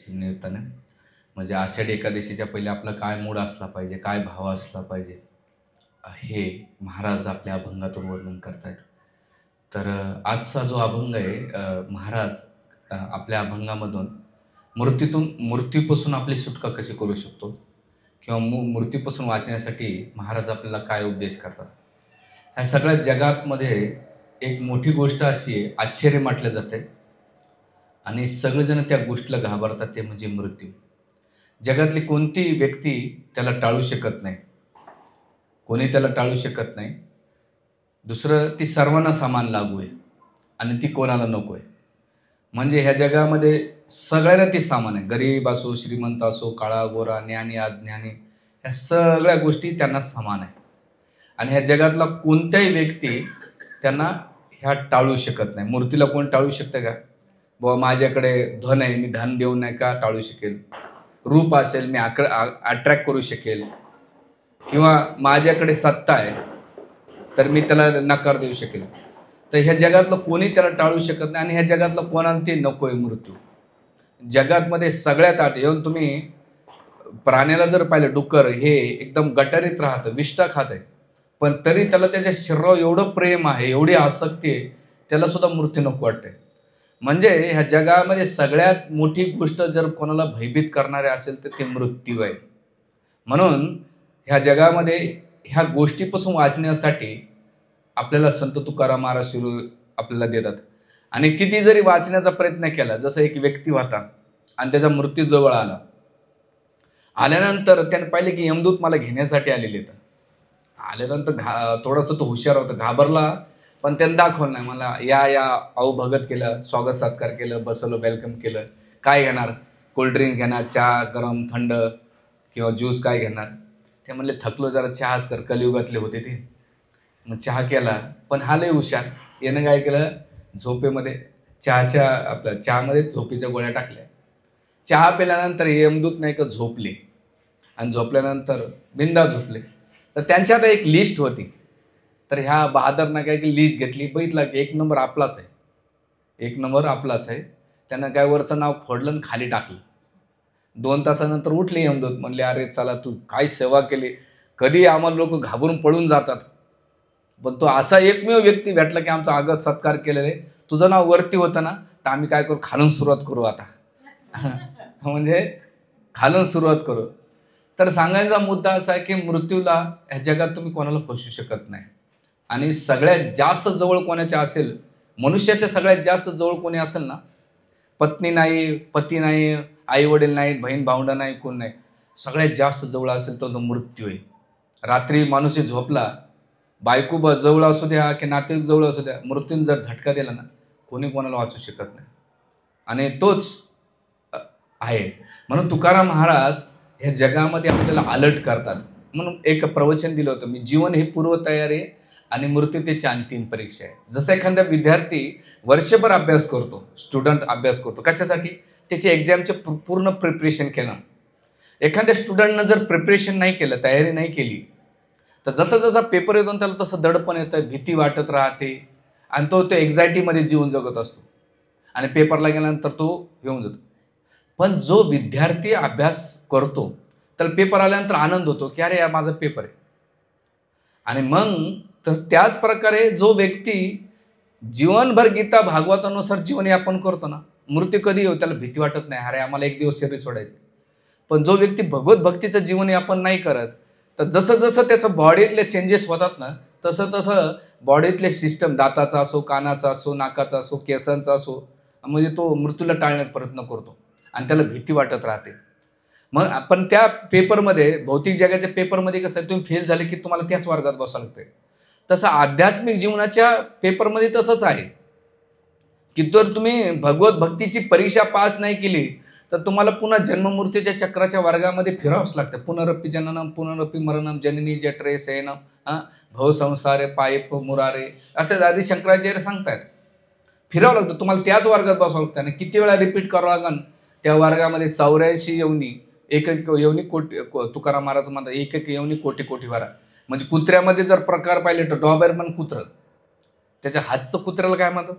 निमित्ताने म्हणजे आषाढी एकादशीच्या पहिले आपला काय मूड असला पाहिजे, काय भाव असला पाहिजे, हे महाराज आपल्या अभंगातून वर्णन करतायत. तर आजचा जो अभंग आहे, महाराज आपल्या अभंगामधून मूर्तीपासून आपली सुटका कशी करू शकतो किंवा मूर्तीपासून वाचण्यासाठी महाराज आपल्याला काय उपदेश करतात. ह्या सगळ्या जगातमध्ये एक मोठी गोष्ट अशी आहे, आश्चर्य म्हटलं जाते आणि सगळेजण त्या गोष्टीला घाबरतात, ते म्हणजे मृत्यू. जगातली कोणतीही व्यक्ती त्याला टाळू शकत नाही, कोणी त्याला टाळू शकत नाही. दुसरं, ती सर्वांना समान लागू आहे आणि ती कोणाला नको आहे. म्हणजे ह्या जगामध्ये सगळ्यांना ती समान आहे. गरीब असो, श्रीमंत असो, काळा गोरा, ज्ञानी अज्ञानी, ह्या सगळ्या गोष्टी त्यांना समान आहे. आणि ह्या जगातला कोणत्याही व्यक्ती त्यांना ह्या टाळू शकत नाही. मूर्तीला कोण टाळू शकतं का? बाबा माझ्याकडे धन आहे, मी धन देऊन नाही का टाळू शकेल. रूप असेल, मी अट्रॅक्ट करू शकेल. किंवा माझ्याकडे सत्ता आहे तर मी त्याला नकार देऊ शकेल. तर ह्या जगातलं कोणी त्याला टाळू शकत नाही आणि ह्या जगातलं कोणाला ते नको आहे मृत्यू. जगातमध्ये सगळ्यात आठ येऊन तुम्ही प्राण्याला जर पाहिलं, डुक्कर हे एकदम गटारीत राहतं, विष्ठा खात आहे, पण तरी त्याला त्याच्या शरीरावर एवढं प्रेम आहे, एवढी आसक्ती आहे, त्याला सुद्धा मृत्यू नको वाटते. म्हणजे ह्या जगामध्ये सगळ्यात मोठी गोष्ट जर कोणाला भयभीत करणारे असेल तर ते मृत्यू आहे. म्हणून ह्या जगामध्ये ह्या गोष्टीपासून वाचण्यासाठी आपल्याला संत तुकाराम महाराज शिरू आपल्याला देतात. आणि किती जरी वाचण्याचा प्रयत्न केला, जसं एक व्यक्ती होता आणि त्याचा मृत्यू जवळ आल्यानंतर त्याने पाहिले की यमदूत मला घेण्यासाठी आलेले आहेत. आल्यानंतर थोडंसं तो हुशार होता, घाबरला, पण त्यानं दाखवलं नाही. मला या अवभगत केलं, स्वागत सत्कार केलं, बसवलं, वेलकम केलं. काय घेणार? कोल्ड्रिंक घेणार, चहा गरम थंड किंवा ज्यूस काय घेणार? ते म्हणले थकलो, जरा चहाच कर. कलियुगातले होते ते. मग चहा केला, पण हा लय हुशार. यानं काय केलं, झोपेमध्ये चहामध्ये झोपेच्या गोळ्या टाकल्या. चहा पिल्यानंतर यमदूत नाही का झोपले आणि झोपल्यानंतर बिंदा झोपले. तर त्यांच्यात एक लिस्ट होती. तर ह्या बहादरनं काय की लिस्ट घेतली, बघितला की एक नंबर आपलाच आहे, एक नंबर आपलाच आहे. त्यानं काय वरचं नाव खोडलं आणि खाली टाकलं. 2 तासानंतर उठले यमदूत, म्हणले अरे चला, तू काय सेवा केली. कधी आम्हाला लोक घाबरून पळून जातात, पण तो असा एकमेव व्यक्ती भेटला की आमचा आगत सत्कार केलेला आहे. तुझं नाव वरती होतं ना, तर आम्ही काय करू, खालून सुरुवात करू आता. म्हणजे खालून सुरुवात करू. तर सांगायचा मुद्दा असा आहे की मृत्यूला ह्या जगात तुम्ही कोणाला फसवू शकत नाही. आणि सगळ्यात जास्त जवळ कोणाच्या असेल, मनुष्याच्या सगळ्यात जास्त जवळ कोणी असेल ना, पत्नी नाही, पती नाही, आई वडील नाहीत, बहीण भावंड नाही, कोण नाही, सगळ्यात जास्त जवळ असेल तो मृत्यू आहे. रात्री माणूस झोपला, बायको जवळ असू द्या की नातेवाईक जवळ असू द्या, मृत्यूने जर झटका दिला ना, कोणी कोणाला वाचू शकत नाही. आणि तोच आहे. म्हणून तुकाराम महाराज ह्या जगामध्ये आपल्याला अलर्ट करतात. म्हणून एक प्रवचन दिलं होतं मी, जीवन हे पूर्वतयारी आणि मृत्यू त्याची अंतिम परीक्षा आहे. जसं एखादा विद्यार्थी वर्षभर अभ्यास करतो, स्टुडंट अभ्यास करतो कशासाठी, त्याचे एक्झामचे पूर्ण प्रिपरेशन केलं. एखाद्या स्टुडंटनं जर प्रिपरेशन नाही केलं, तयारी नाही केली, तर जसं जसा पेपर येतो त्याला तसं दडपण येतं, भीती वाटत राहते आणि तो एक्झायटीमध्ये जीवन जगत असतो आणि पेपरला गेल्यानंतर तो येऊन जातो. पण जो विद्यार्थी अभ्यास करतो तर पेपर आल्यानंतर आनंद होतो की अरे या माझा पेपर आहे. आणि मग तर त्याच प्रकारे जो व्यक्ती जीवनभर गीता भागवतानुसार जीवनयापन करतो ना, मृत्यू कधी येऊ त्याला भीती वाटत नाही, अरे आम्हाला एक दिवस शरीर सोडायचं. पण जो व्यक्ती भगवत भक्तीचं जीवनयापन नाही करत, तर जसं जसं त्याचं बॉडीतले चेंजेस होतात ना, तसं तसं बॉडीतले सिस्टम, दाताचा असो, कानाचा असो, नाकाचा असो, केसांचा असो, म्हणजे तो मृत्यूला टाळण्याचा प्रयत्न करतो आणि त्याला भीती वाटत राहते. मग आपण त्या पेपरमध्ये, भौतिक जगाच्या पेपरमध्ये कसं आहे, तुम्ही फेल झाले की तुम्हाला त्याच वर्गात बसावं लागतंय. तसं आध्यात्मिक जीवनाच्या पेपरमध्ये तसंच आहे की जर तुम्ही भगवत भक्तीची परीक्षा पास नाही केली तर तुम्हाला पुन्हा जन्ममृत्यूच्या चक्राच्या वर्गामध्ये फिरावंच लागतं. पुनरपी जननम पुनरपी मरणम जननी जठरे शयनम भव संसारे पायप मुरारे, असे आधी शंकराचार्य सांगतायत. फिरावं लागतं, तुम्हाला त्याच वर्गात बसावं लागतं. आणि किती वेळा रिपीट करावं लागेल त्या वर्गामध्ये. 84 योनी, एक एक योनी कोटी, तुकाराम महाराज म्हणतात एक एक योनी कोटी कोटी वारा. म्हणजे कुत्र्यामध्ये जर प्रकार पाहिले तर डॉबरमन कुत्रं, त्याच्या हातचं कुत्र्याला काय म्हणतात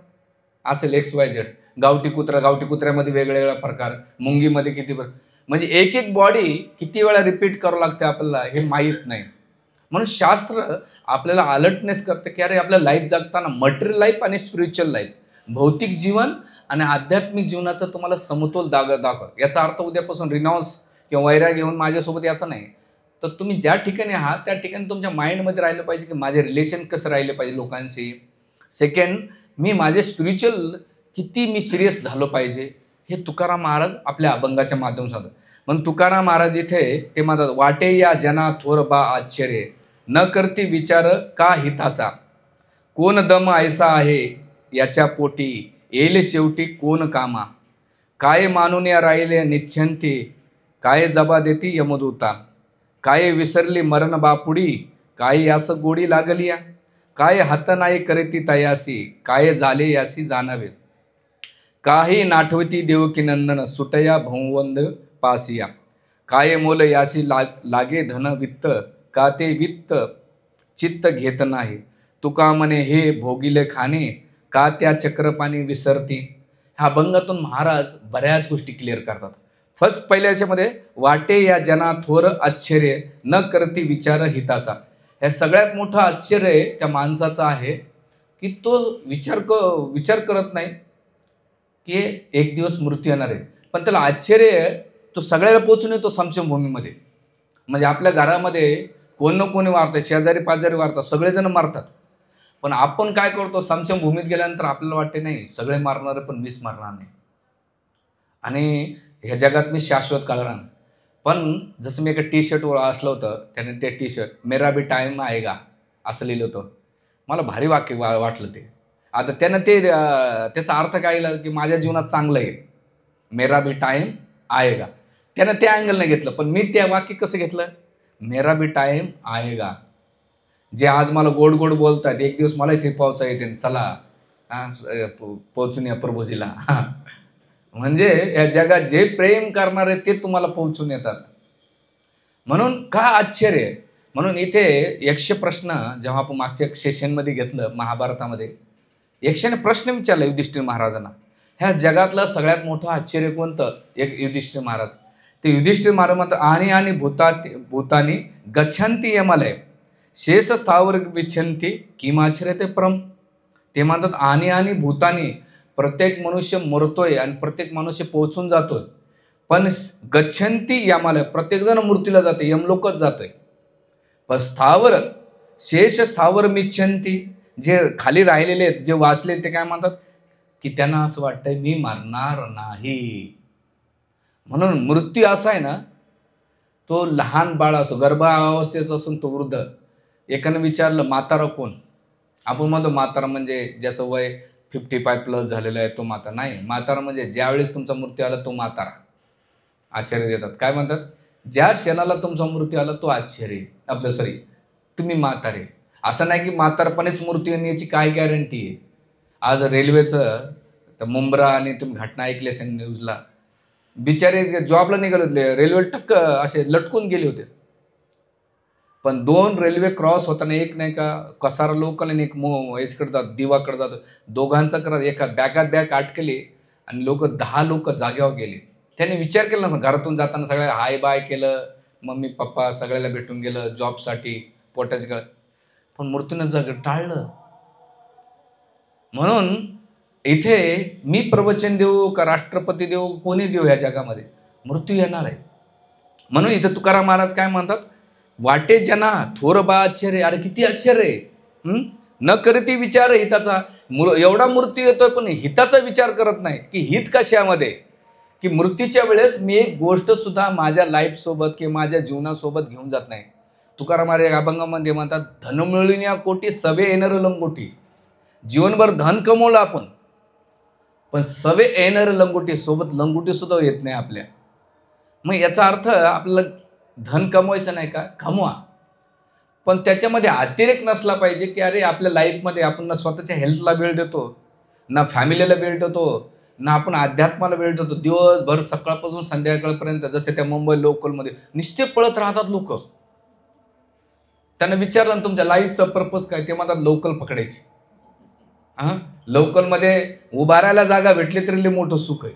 असेल XYZ. गावठी कुत्र्यामध्ये वेगवेगळ्या प्रकार, मुंगीमध्ये किती म्हणजे एक एक बॉडी किती वेळा रिपीट करावं लागते आपल्याला हे माहीत नाही. म्हणून शास्त्र आपल्याला अलर्टनेस करते की अरे आपल्या लाईफ जगताना मटेरियल लाईफ आणि स्पिरिच्युअल लाईफ, भौतिक जीवन आणि आध्यात्मिक जीवनाचा तुम्हाला समतोल दाखव. याचा अर्थ उद्यापासून रिनाऊन्स किंवा वैराग घेऊन माझ्यासोबत याचं नाही. तर तुम्ही ज्या ठिकाणी आहात त्या ठिकाणी तुमच्या माइंडमध्ये राहिलं पाहिजे की माझे रिलेशन कसं राहिले पाहिजे लोकांशी. सेकंड, मी माझे स्पिरिच्युअल किती मी सिरियस झालो पाहिजे हे तुकाराम महाराज आपल्या अभंगाच्या माध्यमातून सांगतात. मग तुकाराम महाराज इथे ते म्हणतात, वाटे या जना थोर बा आश्चर्य, न करती विचार का हिताचा, कोण दम ऐसा आहे याच्या पोटी, येईल शेवटी कोण कामा, काय मानून या राहिले निश्चंती, काय जबा देती यमदूता, काय विसरली मरण बापुडी, काय यास गोडी लागली या, काय हात नाही करीती तयासी, काय झाले यासी जाणावे, काही नाठवती देवकी नंदन, सुटया भौवंद पासिया, काय मोल यासी लागे धन वित्त, का ते वित्त चित्त घेत नाही, तुका म्हणे हे भोगिले खाणे, का त्या चक्रपाणी विसरती. ह्या अभंगातून महाराज बऱ्याच गोष्टी क्लिअर करतात. फर्स्ट पहिल्या याच्यामध्ये, वाटे या जना थोर आश्चर्य, न करती विचार हिताचा. हे सगळ्यात मोठं आश्चर्य त्या माणसाचं आहे की तो विचार करत नाही की एक दिवस मृत्यू येणार आहे, पण त्याला आश्चर्य तो सगळ्याला पोचून येतो स्मशानभूमीमध्ये. म्हणजे आपल्या घरामध्ये कोण ना कोणी मारतात, शेजारी पाजारी मारतात, सगळेजण मारतात, पण आपण काय करतो, स्मशानभूमीत गेल्यानंतर आपल्याला वाटते नाही सगळे मारणार पण मीच मारणार नाही आणि ह्या जगात मी शाश्वत काढणार. पण जसं मी एका टी शर्टवर असलं होतं, त्याने ते टी शर्ट मेरा भी टाइम आएगा असं लिहिलं होतं. मला भारी वाक्य वाटलं ते. आता त्यानं ते त्याचा अर्थ काय केला की माझ्या जीवनात चांगलं आहे, मेरा भी टाइम आएगा. त्यानं त्या अँगलने घेतलं, पण मी त्या वाक्य कसं घेतलं, मेरा भी टाइम आएगा. जे आज मला गोड गोड बोलतात, एक दिवस मलाच हे पोहोचा येते, चला पोहोचून या प्रभूजीला. म्हणजे या जगात जे प्रेम करणारे ते तुम्हाला पोहोचून येतात. म्हणून का आश्चर्य. म्हणून इथे यक्ष प्रश्न जेव्हा आपण मागच्या सेशनमध्ये घेतलं महाभारतामध्ये, यक्षाने प्रश्न विचारला युधिष्ठिर महाराजांना, ह्या जगातलं सगळ्यात मोठं आश्चर्य कोणतं, एक युधिष्ठिर महाराज. ते युधिष्ठिर महाराज म्हणतात, आणि भूतानी गच्छन्ति यमलय, शेष स्थावर विच्छन्ति किमाश्चर्य ते परम. ते म्हणतात आणि भूतानी, प्रत्येक मनुष्य मरतोय आणि प्रत्येक मनुष्य पोहोचून जातोय, पण गच्छन्ति यमालय, प्रत्येक जण मृत्यूला जाते, यमलोकच जातोय. पण स्थावर, शेष स्थावर मिच्छन्ति, जे खाली राहिलेले आहेत, जे वाचले ते काय म्हणतात की त्यांना असं वाटतंय मी मरणार नाही. म्हणून मृत्यू असा आहे ना, तो लहान बाळ असो, गर्भावस्थेचा असून तो वृद्ध. एकानं विचारलं म्हातारा कोण, आपण म्हणतो म्हातारा म्हणजे ज्याचं वय 55+ झालेलं आहे तो म्हातारा. नाही, म्हातारा म्हणजे ज्यावेळेस तुमचा मृत्यू आला तो म्हातारा. आश्चर्य देतात. काय म्हणतात, ज्या क्षणाला तुमचा मृत्यू आला तो आश्चर्य, आपलं सॉरी तुम्ही म्हातारे. असं नाही की म्हातारपणेच मृत्यू येण्याची काय गॅरंटी आहे. आज रेल्वेचं मुंब्रा आणि तुम्ही घटना ऐकली असेल न्यूजला, बिचारे जॉबला निघाले होते, रेल्वे टक्क असे लटकून गेले होते. पण 2 रेल्वे क्रॉस होताना एक नाही का कसारा लोकल आणि एक याच्याकडे जात दिवाकडे जातो, दोघांचा करत एका बॅगात बॅग अटकली आणि 10 लोक जाग्यावर गेले. त्याने विचार केला ना, घरातून जाताना सगळ्याला हाय बाय केलं, मम्मी पप्पा सगळ्याला भेटून गेलं जॉबसाठी, पोटाची गळ, पण मृत्यूनं टाळलं. म्हणून इथे मी प्रवचन देऊ का राष्ट्रपती देऊ, कोणी देऊ, ह्या जगामध्ये मृत्यू येणार आहे. म्हणून इथे तुकाराम महाराज काय म्हणतात, वाटे जना थोर बा आश्चर्य. अरे किती आश्चर्य आहे. न करती विचार हिताचा, एवढा मृत्यू येतोय पण हिताचा विचार करत नाही की हित कशामध्ये, की मृत्यूच्या वेळेस मी एक गोष्ट सुद्धा माझ्या लाईफ सोबत किंवा माझ्या जीवनासोबत घेऊन जात नाही. तुकाराम महाराज अभंगामध्ये म्हणतात, धन मिळविण्या कोटी सवे येणार लंगोटी. जीवनभर धन कमवलं आपण, पण सवे येणार लंगोटी, सोबत लंगोटी सुद्धा येत नाही आपल्या. मग याचा अर्थ आपल्याला धन कमवायचं नाही का, कमवा, पण त्याच्यामध्ये अतिरेक नसला पाहिजे की अरे आपल्या लाईफमध्ये आपण ना स्वतःच्या हेल्थला वेळ देतो, ना फॅमिलीला वेळ देतो, ना आपण अध्यात्माला वेळ देतो. दिवसभर सकाळपासून संध्याकाळपर्यंत जसे त्या मुंबई लोकलमध्ये नुसते पळत राहतात लोक. त्यांना विचारलं तुमच्या लाईफचा पर्पज काय, ते म्हणतात लोकल पकडायची. हां, लोकलमध्ये उभारायला जागा भेटली तरी लय मोठं सुख आहे.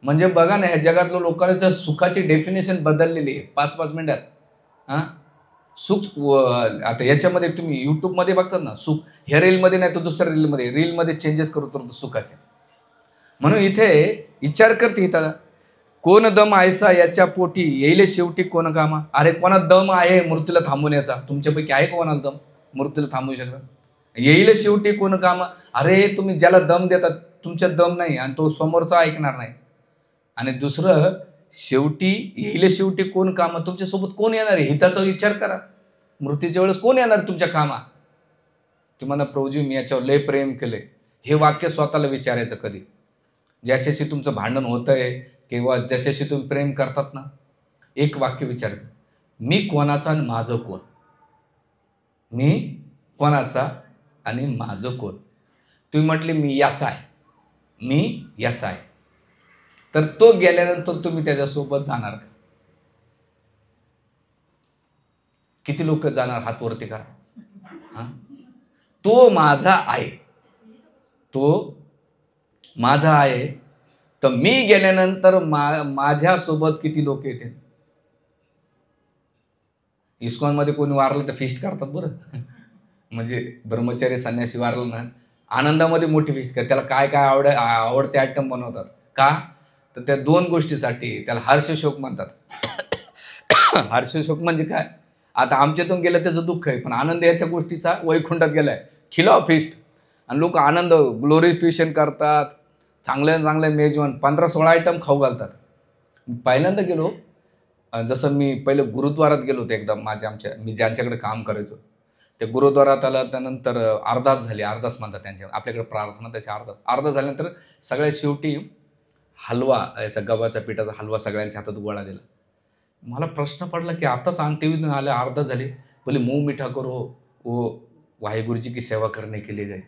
म्हणजे बघा ना, ह्या जगातल्या लोकांच्या सुखाची डेफिनेशन बदललेली आहे 5-5 मिनिटात. हां, सुख आता याच्यामध्ये तुम्ही YouTubeमध्ये बघतात ना, सुख ह्या रीलमध्ये नाही तर दुसऱ्या रीलमध्ये चेंजेस करतो सुखाचे. म्हणून इथे विचार करते इथं, कोण दम ऐसा याच्या पोटी येईल शेवटी कोण कामा. अरे कोणा दम आहे मृत्यूला थांबवण्याचा? तुमच्यापैकी आहे कोणाला दम मृत्यूला थांबवू शकत? येईल शेवटी कोण कामा. अरे तुम्ही ज्याला दम देतात तुमच्यात दम नाही आणि तो समोरचा ऐकणार नाही. आणि दुसरं, शेवटी येईल शेवटी कोण कामा. तुमच्यासोबत कोण येणार आहे हिताचा विचार करा. मृत्यूच्या वेळेस कोण येणार तुमच्या कामा? तुम्हाला प्रभूजी मी याच्यावर लय प्रेम केले, हे वाक्य स्वतःला विचारायचं कधी. ज्याच्याशी तुमचं भांडण होतंय किंवा ज्याच्याशी तुम्ही प्रेम करतात ना, एक वाक्य विचारायचं, मी कोणाचा आणि माझं कोण. मी कोणाचा आणि माझं कोण. तुम्ही म्हटले मी याचा आहे, मी याचा आहे, तर तो गेल्यानंतर तुम्ही त्याच्यासोबत जाणार का? किती लोक जाणार हात वरती करा. हां, तो माझा आहे, तो माझा आहे, तर मी गेल्यानंतर माझ्यासोबत किती लोक येतील. इस्कॉनमध्ये कोणी वारलं तर फिस्ट करतात बरं. म्हणजे ब्रह्मचारी संन्यासी वारलं ना, आनंदामध्ये मोठी फिस्ट करतात. त्याला काय काय आवडते आयटम बनवतात. का? तर त्या 2 गोष्टीसाठी. त्याला हर्षशोक म्हणतात. हर्षशोक म्हणजे काय? आता आमच्यातून गेलं त्याचं दुःख आहे, पण आनंद याच्या गोष्टीचा वैकुंठात गेलाय. खिलाव फिस्ट. आणि लोक आनंद ग्लोरिफिकेशन करतात. चांगल्या मेजवान 15-16 आयटम खाऊ घालतात. पहिल्यांदा गेलो, जसं मी पहिले गुरुद्वारात गेलो होतो एकदा मी ज्यांच्याकडे काम करायचो. ते गुरुद्वारात आलं, त्यानंतर अरदास झाली. अरदास म्हणतात त्यांच्या आपल्याकडे प्रार्थना, त्याची अरदास झाल्यानंतर सगळ्यात शेवटी हलवा, याचा गव्हाच्या पिठाचा हलवा सगळ्यांच्या हातात गोळा दिला. मला प्रश्न पडला की आताच अंत्यविधी आले, अरदास झाली, बोले मुंह मिठा करो वो वाहेगुरुजी की सेवा करने के लिए गए.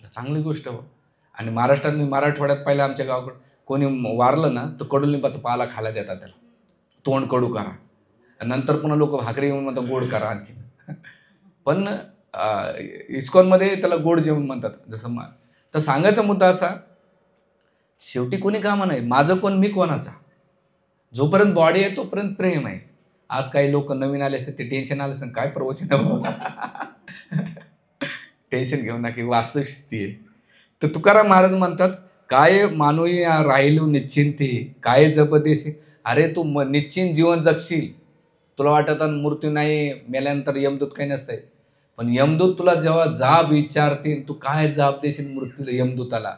चांगली गोष्ट हो. आणि महाराष्ट्रात, मी मराठवाड्यात पाहिलं, आमच्या गावाकडं कोणी वारलं ना तर कडुलिंबाचा पाला खायला देतात त्याला. तोंड कडू करा. नंतर पुन्हा लोक भाकरी येऊन म्हणतात गोड करा आणखी. पण इस्कॉनमध्ये त्याला गोड जेवण म्हणतात. जसं तर सांगायचा मुद्दा असा, शेवटी कोणी कामा नाही. माझं कोण, मी कोणाचा. जोपर्यंत बॉडी आहे तोपर्यंत प्रेम आहे. आज काही लोक नवीन आले असते, ते टेन्शन आलं असतं, काय प्रवचन टेन्शन घेऊ ना की वास्तुस्थिती आहे. तर तुकाराम महाराज म्हणतात, काय मानवी राहिलो निश्चिंती, काय जपदेशी. अरे तू निश्चिंत जीवन जगशील, तुला वाटत मृत्यू नाही, मेल्यानंतर यमदूत काही नसतंय. पण यमदूत तुला जेव्हा जाब विचारतील, तू काय जाब देशील मृत्यूला, यमदूताला.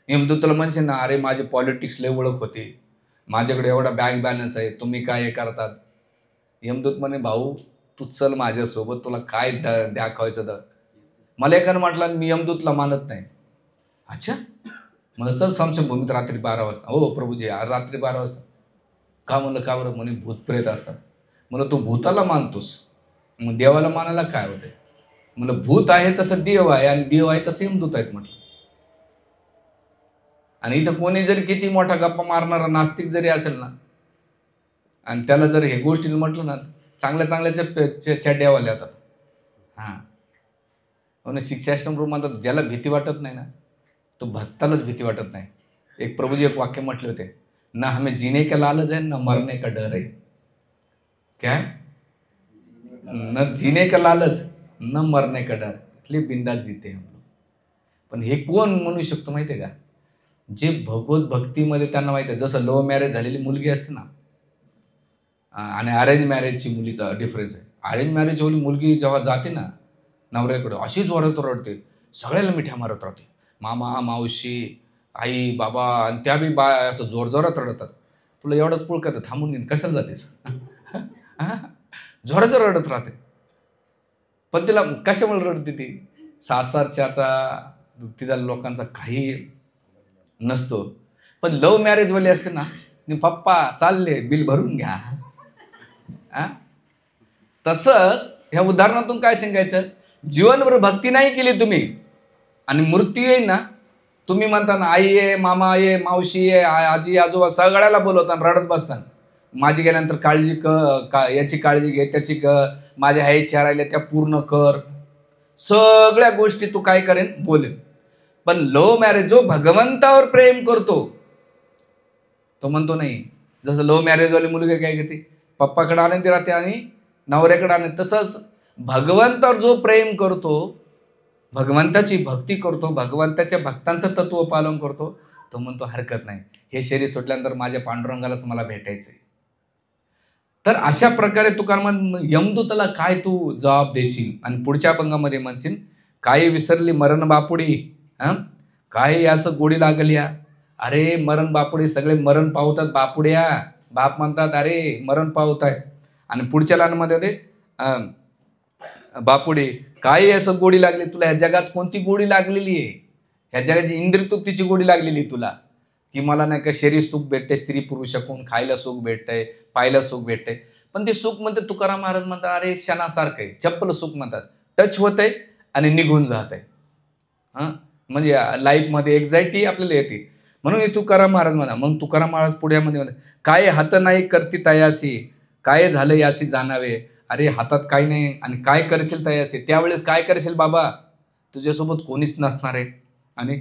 यमदूताला म्हणशील ना, अरे माझे पॉलिटिक्स लय ओळख होती, माझ्याकडे एवढा बँक बॅलन्स आहे, तुम्ही काय हे करतात. यमदूत म्हणे, भाऊ तू चल माझ्यासोबत, तुला काय दाखवायचं द. मला एकानं म्हटलं, मी यमदूतला मानत नाही. अच्छा, म्हणलं चल स्मशानभूमीत रात्री 12 वाजता. हो प्रभूजी, रात्री 12 वाजता का? म्हणलं का बरं? म्हणे भूतप्रेत असतात. म्हणलं तू भूताला मानतोस, मग देवाला मानायला काय होते? म्हणलं भूत आहे तसं देव आहे, आणि देव आहे तसं यमदूत आहेत म्हटलं. आणि इथं कोणी जरी किती मोठा गप्पा मारणारा नास्तिक जरी असेल ना, आणि त्याला जर हे गोष्टी म्हटलं ना, चांगल्या चड्ड्यावाले येतात. हां, म्हणून शिक्षाश्रम रूप म्हणतात, ज्याला भीती वाटत नाही ना, तो भक्तालाच भीती वाटत नाही. एक प्रभूजी एक वाक्य म्हटले होते, ना हमें जीने का लालच है, ना मरने का डर है. क्या? न जीने का लालच, न मरने का डर, इसलिए बिंदास जीते हम लोग. पण हे कोण म्हणू शकतो माहिती आहे का? जे भगवत भक्तीमध्ये त्यांना माहिती आहे. जसं लव्ह मॅरेज झालेली मुलगी असते ना, आणि अरेंज मॅरेजची मुलीचा डिफरन्स आहे. अरेंज मॅरेज वाली मुलगी जेव्हा जाते ना नवऱ्याकडे, अशी जोरात रडते, सगळ्याला मिठ्या मारत राहते, मामा मावशी आई बाबा, आणि त्या बी असं जोरजोरात रडतात. तुला एवढंच पुळकात थांबून घेईन, कशाला जातेस? जोरात रडत राहते. पण तिला कशामुळे रडते ती? सासरच्याचा तिथल्या लोकांचा काही नसतो. पण लव्ह मॅरेजवाले असते ना, पप्पा चालले बिल भरून घ्या. तसंच ह्या उदाहरणातून काय सांगायचं, जीवनभर भक्ती नाही केली तुम्ही, आणि मृत्यू येईल ना, तुम्ही म्हणता ना आई आहे, मामा आहे, मावशी आहे, आजी आजोबा सगळ्याला बोलवता, रडत बसता, माझी गेल्यानंतर काळजी याची काळजी घे, त्याची माझ्या ह्या इच्छा राहिल्या त्या पूर्ण कर. सगळ्या गोष्टी तू काय करेन, बोलेन. पण लव्ह मॅरेज जो भगवंतावर प्रेम करतो तो म्हणतो नाही. जसं लव्ह मॅरेजवाली मुलगी काय करते, पप्पाकडे आनंदी राहते आणि नवऱ्याकडे आनंद. तसंच भगवंतावर जो प्रेम करतो, भगवंताची भक्ती करतो, भगवंताच्या भक्तांचं तत्व पालन करतो, तो म्हणतो हरकत नाही, हे शरीर सुटल्यानंतर माझ्या पांडुरंगालाच मला भेटायचंय. तर अशा प्रकारे तुकाराम यमदूताला काय तू जबाब देशील. आणि पुढच्या अभंगामध्ये म्हणशील, काही विसरली मरण बापुडी, काही असं गोडी लागल्या. अरे मरण बापुडी, सगळे मरण पावतात बापुड्या. बाप म्हणतात अरे मरण पावतायत. आणि पुढच्या लाईनमध्ये ते बापुडे, काही असं गोडी लागली तुला, ह्या जगात कोणती गोडी लागलेली आहे, ह्या जगाची इंद्रियतृप्तीची गोडी लागलेली तुला, की मला नाही का शरीर सुख भेटते, स्त्री पुरुषाकडून खायला सुख भेटतंय, पाहायला सुख भेटतंय. पण ते सुख म्हणते तुकाराम महाराज म्हणतात अरे क्षणासारखं आहे, चप्पल सुख म्हणतात, टच होत आहे आणि निघून जात आहे. म्हणजे लाईफमध्ये एक्झायटी आपल्याला येते. म्हणून हे तुकाराम महाराज म्हणा. मग तुकाराम महाराज पुढ्यामध्ये म्हणतात, काय हात नाही करती तयासी, काय झालं यासी जाणावे. अरे हातात काही नाही आणि काय करशील तयासी, त्यावेळेस काय करशील बाबा, तुझ्यासोबत कोणीच नसणार आहे. आणि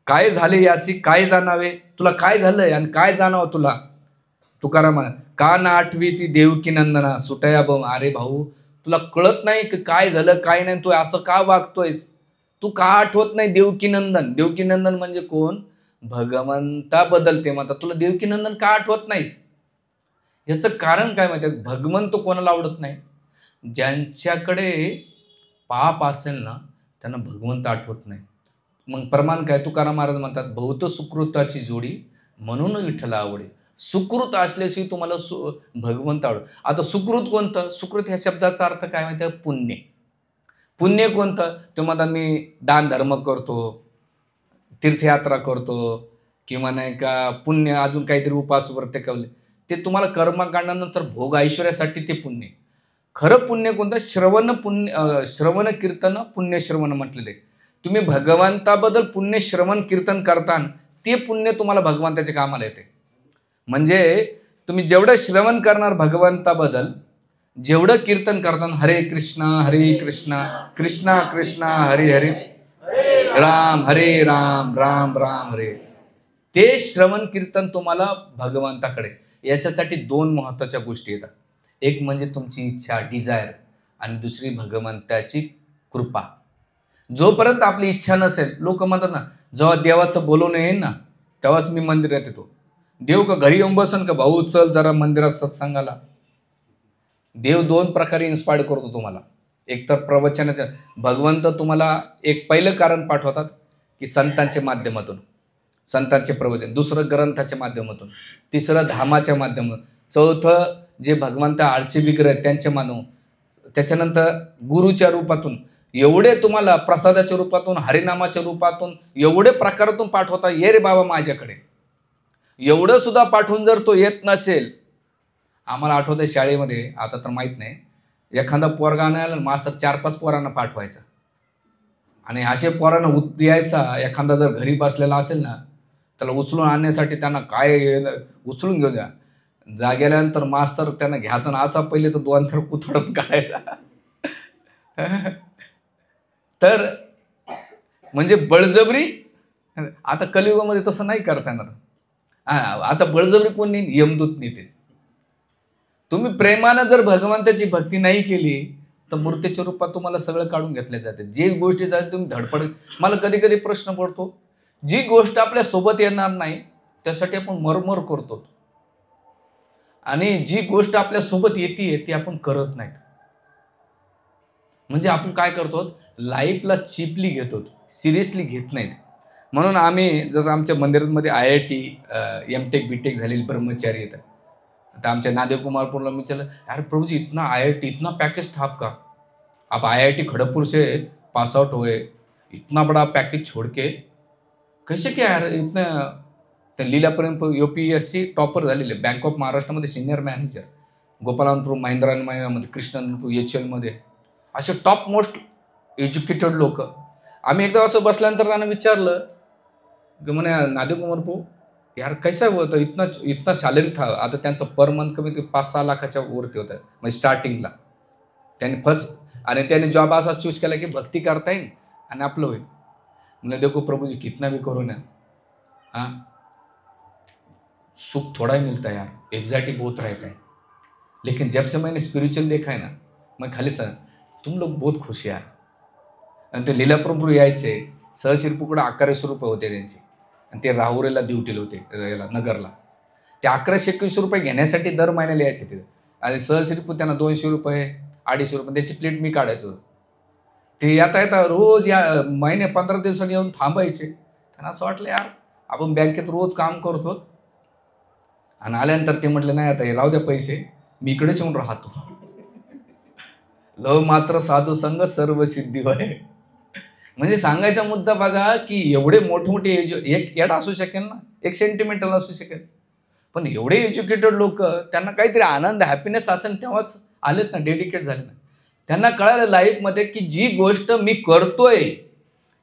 काय झाले यासी काय जाणावे, तुला काय झालंय आणि काय जाणावं तुला. तुकाराम, का ना आठवी ती देवकी नंदना सुटया बम. अरे भाऊ तुला कळत नाही की काय झालं काय नाही, तू असं का वागतोयस, तू का आठवत नाही देवकी नंदन. देवकी नंदन म्हणजे कोण, भगवंता बदलते म्हणतात, तुला देवकी नंदन का आठवत नाहीस. याचं कारण काय माहिती आहे, भगवंत कोणाला आवडत नाही, ज्यांच्याकडे पाप असेल ना त्यांना भगवंत आठवत नाही. मग प्रमाण काय, तुकाराम महाराज म्हणतात, बहुत सुकृताची जोडी म्हणून विठ्ठल आवडे. सुकृत असल्याशी तुम्हाला भगवंत आवड. आता सुकृत कोणतं, सुकृत ह्या शब्दाचा अर्थ काय माहिती आहे, पुण्य. पुण्य कोणतं, ते म्हणतात मी दान धर्म करतो, तीर्थयात्रा करतो, किंवा नाही का पुण्य अजून काहीतरी उपास व्रते कवले, ते तुम्हाला कर्मकांडानंतर भोग ऐश्वर्यासाठी ते पुण्य. खरं पुण्य कोणतं, श्रवण पुण्य, श्रवण कीर्तन पुण्य श्रवण म्हटलेले. तुम्ही भगवंताबद्दल पुण्य श्रवण कीर्तन करताना ते पुण्य तुम्हाला भगवंताच्या कामाला येते. म्हणजे तुम्ही जेवढं श्रवण करणार भगवंताबद्दल, जेवढं कीर्तन करताना हरे कृष्णा कृष्णा कृष्णा हरे हरे राम हरे राम राम राम हरे, ते श्रवण कीर्तन तुम्हाला भगवंताकडे. याच्यासाठी दोन महत्त्वाच्या गोष्टी येतात. एक म्हणजे तुमची इच्छा, डिझायर, आणि दुसरी भगवंताची कृपा. जोपर्यंत आपली इच्छा नसेल, लोक म्हणतात ना जेव्हा देवाचं बोलवणं येईल ना तेव्हाच मी मंदिरात येतो. देव का घरी येऊन बसन का, भाऊ चल जरा मंदिरात सत्संगाला. देव दोन प्रकारे इन्स्पायर करतो तुम्हाला. एक तर प्रवचनाच्या, भगवंत तुम्हाला एक पहिलं कारण पाठवतात की संतांच्या माध्यमातून, संतांचे प्रवचन. दुसरं ग्रंथाच्या माध्यमातून. तिसरं धामाच्या माध्यमातून. चौथं जे भगवंत आळचे विग्रह त्यांच्या मानव. त्याच्यानंतर गुरुच्या रूपातून. एवढे तुम्हाला प्रसादाच्या रूपातून, हरिनामाच्या रूपातून, एवढे प्रकारातून पाठवता, ये रे बाबा माझ्याकडे. एवढं सुद्धा पाठवून जर तो येत नसेल, आम्हाला आठवतं शाळेमध्ये, आता तर माहीत नाही, एखादा पोरगा आणायला मास्तर 4-5 पोरांना पाठवायचा. आणि असे पोरांना यायचा, एखादा जर घरी बसलेला असेल ना त्याला उचलून आणण्यासाठी त्यांना काय उचलून घेऊ द्या. जागेल्यानंतर मास्तर त्यांना घ्यायचा ना असा पहिले तर 2 थर कुथडून काढायचा. तर म्हणजे बळजबरी. आता कलियुगामध्ये तसं नाही करता येणार. आता बळजबरी कोण नाही, यमदूत नेते. तुम्ही प्रेमानं जर भगवंताची भक्ती नाही केली तर मूर्तीच्या रूपात तुम्हाला सगळं काढून घेतले जाते. जे गोष्टीसाठी तुम्ही धडपड. मला कधी कधी प्रश्न पडतो, जी गोष्ट आपल्या सोबत येणार नाही त्यासाठी आपण मरमर करतो, आणि जी गोष्ट आपल्या सोबत येते ती आपण करत नाहीत. म्हणजे आपण काय करतो, लाईफला चिपली घेतो, सिरियसली घेत नाहीत. म्हणून आम्ही जसं आमच्या मंदिरामध्ये IIT MTech BTech झालेले ब्रह्मचारी येतात. आता आमच्या नादेव कुमारपूरला मी विचारलं, यार प्रभुजी इतना IIT इतना पैकेज था आपका, आप IIT खड़गपुर से पास आउट हुए, इतना बड़ा पैकेज छोड़ के कैसे क्या यार इतना. लीलापर्यंत UPSC टॉपर झालेले, बँक ऑफ महाराष्ट्रामध्ये senior manager, Gopalanpur Mahindra and महिंद्रामध्ये, कृष्णनपूर HL असे टॉप मोस्ट एज्युकेटेड लोक. आम्ही एकदा असं बसल्यानंतर त्यांना विचारलं की म्हणे नादेव कुमारपूर यार कैसा होतं, इतना सॅलरी था. आता त्यांचं पर मंथ कमी 5-6 लाखाच्या वरती होतं म्हणजे स्टार्टिंगला. त्यांनी फर्स्ट आणि त्याने जॉब असा चूज केला की भक्ती करता येईल आणि आपलं होईल. म्हणजे देखो प्रभु जी कितना भी करो ना, हाँ सुख थोड़ा ही मिलता है यार, एग्जैक्टली बहुत रहता है. लेकिन जब से मैंने स्पिरिचुअल देखा है ना, मैं खाली सर तुम लोग बहुत खुश यार. आणि ते लीलाप्रभू यायचे, सहशिरपूकडे 1100 रुपये होते त्यांचे आणि ते राहुरीला ड्युटीला होते याला नगरला. ते 1121 रुपये घेण्यासाठी दर महिन्याला यायचे तिथे. आणि सहशिरपू त्यांना 200 रुपये 250 रुपये त्याची प्लेट मी काढायचो. ते येता रोज या महिने 15 दिवसांनी येऊन थांबायचे. त्यांना असं वाटलं यार आपण बँकेत रोज काम करतो आणि आल्यानंतर ते म्हटलं नाही आता हे राहू द्या पैसे, मी इकडेच येऊन राहतो. लव मात्र साधू संग सर्व सिद्धी होय. म्हणजे सांगायचा मुद्दा बघा की एवढे मोठमोठे एक याड असू शकेल ना, एक सेंटिमेंटल असू शकेल, पण एवढे एज्युकेटेड लोक त्यांना काहीतरी आनंद हॅपीनेस असेल तेव्हाच आलेत ना, डेडिकेट झाले ना. त्यांना कळालं लाईफमध्ये की जी गोष्ट मी करतोय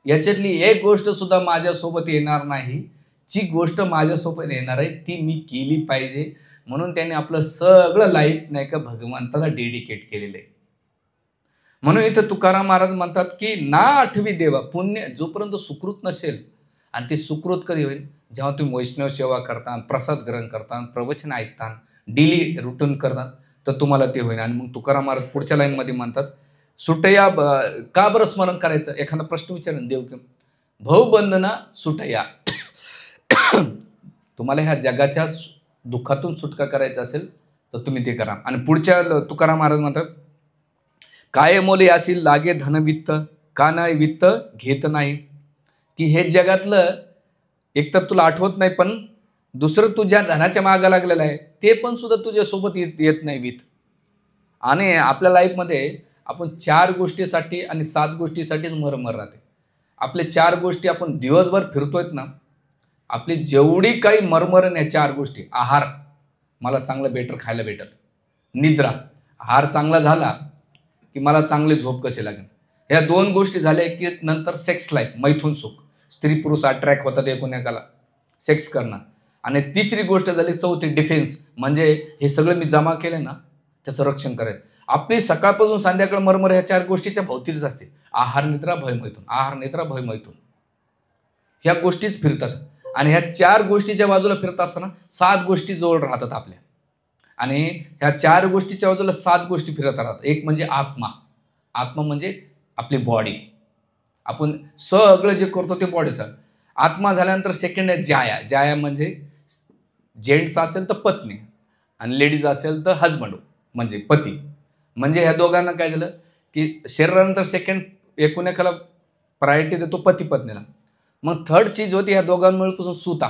याच्यातली एक गोष्ट सुद्धा माझ्यासोबत येणार नाही, जी गोष्ट माझ्यासोबत येणार आहे ती मी केली पाहिजे. म्हणून त्यांनी आपलं सगळं लाईफ नाही का भगवंताला डेडिकेट केलेलं आहे. म्हणून इथं तुकाराम महाराज म्हणतात की ना आठवी देवा पुण्य, जोपर्यंत सुकृत नसेल, आणि ते सुकृत कधी होईल जेव्हा तुम्ही वैष्णव सेवा करता, प्रसाद ग्रहण करता, प्रवचन ऐकता, डेली रुटीन करता, तर तुम्हाला ते होईल. आणि मग तुकाराम महाराज पुढच्या लाईनमध्ये म्हणतात सुटया का बरं स्मरण करायचं. एखादा प्रश्न विचारेन देव की भाऊबंधना सुटया. तुम्हाला ह्या जगाच्या दुःखातून सुटका करायचा असेल तर तुम्ही ते करा. आणि पुढच्या तुकाराम महाराज म्हणतात काय मोले असेल लागे धनवित्त, का नाही वित्त घेत नाही. की हे जगातलं एकतर तुला आठवत नाही, पण दुसरं तू ज्या धनाच्या मागं लागलेलं आहे ते पण सुद्धा तुझ्यासोबत येत नाही वित. आणि आपल्या लाईफमध्ये आपण 4 गोष्टीसाठी आणि 7 गोष्टीसाठीच मरमर राहते. आपले 4 गोष्टी आपण दिवसभर फिरतोयत ना, आपली जेवढी काही मरमरण या 4 गोष्टी, आहार मला चांगलं बेटर खायला भेटल, निद्रा आहार चांगला झाला की मला चांगली झोप कशी लागेल, ह्या 2 गोष्टी झाल्या की नंतर सेक्स लाईफ मैथून सुख, स्त्री पुरुष अट्रॅक्ट होतात एकमेकाला, सेक्स करणं. आणि तिसरी गोष्ट झाली चौथी डिफेन्स, म्हणजे हे सगळं मी जमा केलं ना त्याचं रक्षण करायचं. आपली सकाळपासून संध्याकाळ मरमर ह्या 4 गोष्टीच्या भोवतीच असते. आहार निद्रा भय मैथून, आहार निद्रा भय मैथून, ह्या गोष्टीच फिरतात. आणि ह्या 4 गोष्टीच्या बाजूला फिरत असताना 7 गोष्टी जवळ राहतात आपल्या. आणि ह्या 4 गोष्टीच्या बाजूला 7 गोष्टी फिरत राहतात. एक म्हणजे आत्मा, आत्मा म्हणजे आपली बॉडी, आपण सगळं जे करतो ते बॉडी सर. आत्मा झाल्यानंतर सेकंड आहे जाया. जाया म्हणजे जेंट्स असेल तर पत्नी आणि लेडीज असेल तर हजबंड म्हणजे पती. म्हणजे ह्या दोघांना काय झालं की शरीरानंतर सेकंड एकूण एकाला प्रायोरिटी देतो पती पत्नीला. मग थर्ड चीज होती ह्या दोघांमुळे सुता.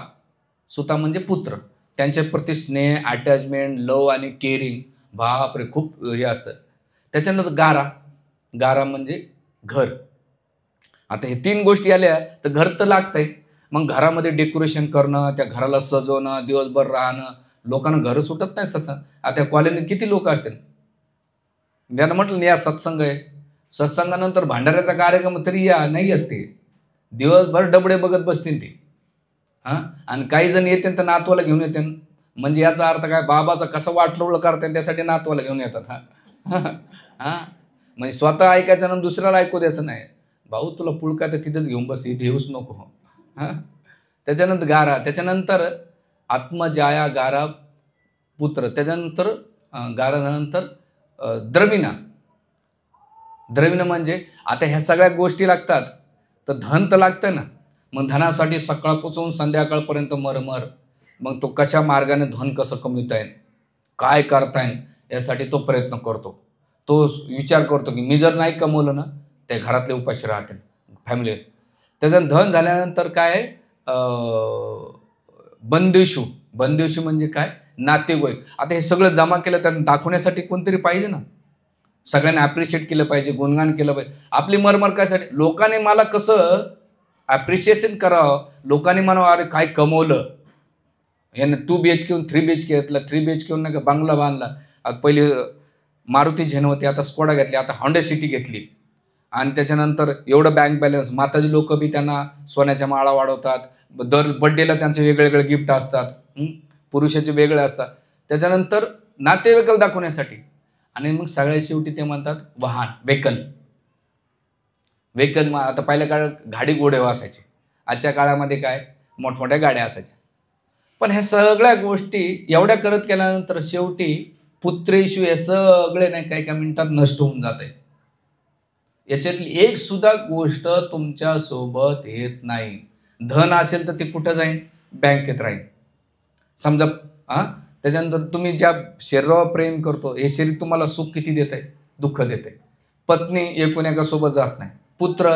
सुता म्हणजे पुत्र, त्यांच्या प्रति स्नेह, अटॅचमेंट, लव आणि केअरिंग, बापरे खूप हे असतं. त्याच्यानंतर गारा. गारा म्हणजे घर. आता हे 3 गोष्टी आल्या तर घर तर लागतंय. मग घरामध्ये डेकोरेशन करणं, त्या घराला सजवणं, दिवसभर राहणं. लोकांना घरं सुटत नाही सत्संग. आता कॉलनीत किती लोक असतील, त्यांना म्हटलं या सत्संग आहे, सत्संगानंतर भांडाऱ्याचा कार्यक्रम तरी या नाही येत, ते दिवसभर डबडे बघत बसतील ते. हां, आणि काही जण येते तर नातवाला घेऊन येते. म्हणजे याचा अर्थ काय, बाबाचा कसं वाटलं करते त्यासाठी नातवाला घेऊन येतात. हां म्हणजे स्वतः ऐकायचं ना दुसऱ्याला ऐकू द्यायचं नाही. भाऊ तुला पुळका तर तिथंच घेऊन बस, इथे येऊच नको. हां, त्याच्यानंतर गारा, त्याच्यानंतर आत्मजाया गारा पुत्र, त्याच्यानंतर गारा झाल्यानंतर द्रविणा. द्रविणा म्हणजे आता ह्या सगळ्या गोष्टी लागतात तर धन तर लागतं ना. मग धनासाठी सकाळपासून संध्याकाळपर्यंत मरमर. मग तो कशा मार्गाने धन कसं कमवता येईल, काय करता येईल यासाठी तो प्रयत्न करतो. तो विचार करतो की मी जर नाही कमवलं ना त्या घरातले उपाशी राहतील, फॅमिली. त्याचं धन झाल्यानंतर काय बंदिशू. बंदिशू म्हणजे काय, नातेवाईक. आता हे सगळं जमा केलं त्यांना दाखवण्यासाठी कोणतरी पाहिजे ना, सगळ्यांनी ॲप्रिशिएट केलं पाहिजे, गुणगान केलं पाहिजे. आपली मरमर कायसाठी, लोकांनी मला कसं ॲप्रिशिएशन करावं, लोकांनी म्हणावं अरे काय कमवलं यानं, 2 BHK 3 BHK घेतला, 3 BHK नाही का बंगला बांधला. आता पहिले मारुती झेन होती, आता स्कोडा घेतली, आता होंडा सिटी घेतली. आणि त्याच्यानंतर एवढं बँक बॅलन्स. माताजी लोक बी त्यांना सोन्याच्या माळा वाढवतात, दर बड्डेला त्यांचे वेगवेगळे गिफ्ट असतात, पुरुषाचे वेगळे असतात. त्याच्यानंतर नातेवाईकाला दाखवण्यासाठी. आणि मग सगळ्यात शेवटी ते म्हणतात वाहन, वेकल. वेकल आता पहिल्या काळात गाडी घोडे असायचे, आजच्या काळामध्ये काय मोठमोठ्या गाड्या असायच्या. पण ह्या सगळ्या गोष्टी एवढ्या करत केल्यानंतर शेवटी पुत्रेशू हे सगळे नाही काही काही मिनिटात नष्ट होऊन जाते. याच्यातली एक सुद्धा गोष्ट तुमच्या सोबत येत नाही. धन असेल तर ते कुठं जाईल? बँकेत राहील. समजा त्याच्यानंतर तुम्ही ज्या शरीरावर प्रेम करतो हे शरीर तुम्हाला सुख किती देत आहे? दुःख देत आहे. पत्नी एकूण एका सोबत जात नाही. पुत्र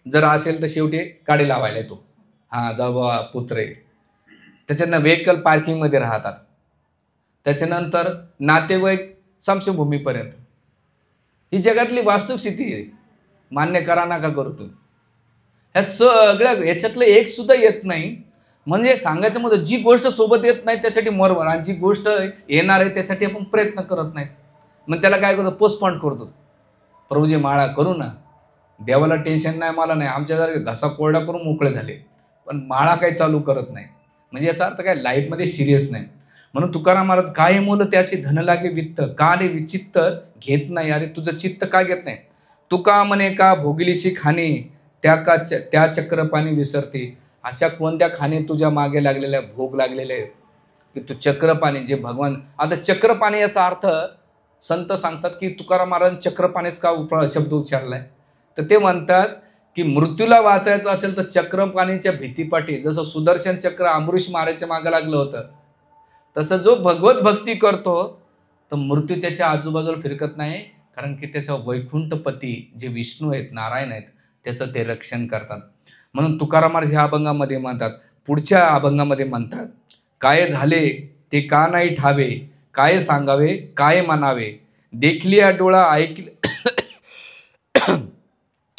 जर असेल तर शेवटी गाडी लावायला येतो, जा बाबा पुत्र आहे. त्याच्यानं व्हेकल पार्किंगमध्ये राहतात. त्याच्यानंतर नातेवाईक समशभूमीपर्यंत. ही जगातली वास्तविक स्थिती आहे. मान्य करा नका करू तुम्ही. ह्या सगळ्या ह्याच्यातलं एक सुद्धा येत नाही. म्हणजे सांगायचं म्हणजे जी गोष्ट सोबत येत नाही त्यासाठी मरमर, आणि जी गोष्ट येणार आहे त्यासाठी आपण प्रयत्न करत नाही. मग त्याला काय करतो? पोस्टपोन करतो. प्रभूजी माळा करू ना, देवाला टेन्शन नाही, मला नाही, आमच्या जर घसा कोरडा करून मोकळे झाले, पण माळा काही चालू करत नाही. म्हणजे याचा अर्थ काय? लाईफमध्ये सिरियस नाही. म्हणून तुकाराम महाराज, काय मोल त्याशी धन लागे वित्त, का रे विचित्त घेत नाही? अरे तुझं चित्त का घेत नाही? तुका म्हणे का भोगिलीशी खाणे, त्या चक्रपाणी विसरते. अशा कोणत्या खाणे तुझ्या मागे लागलेल्या, भोग लागलेले आहेत की तू चक्रपाणी, जे भगवान. आता चक्रपाणी याचा अर्थ संत सांगतात की तुकाराम महाराज चक्रपाणीच का शब्द उच्चारलाय? तर ते म्हणतात की मृत्यूला वाचायचं असेल तर चक्रपाणीच्या भीतीपाठी, जसं सुदर्शन चक्र अमरीश महाराजच्या मागे लागलं होतं, तसं जो भगवत भक्ती करतो तर मृत्यू त्याच्या आजूबाजूला फिरकत नाही. कारण की त्याचा वैकुंठपती जे विष्णू आहेत, नारायण आहेत, त्याचं ते रक्षण करतात. म्हणून तुकाराम महाराज ह्या अभंगामध्ये म्हणतात, पुढच्या अभंगामध्ये म्हणतात, काय झाले ते का नाही ठावे, काय सांगावे काय म्हणावे, देखलिया डोळा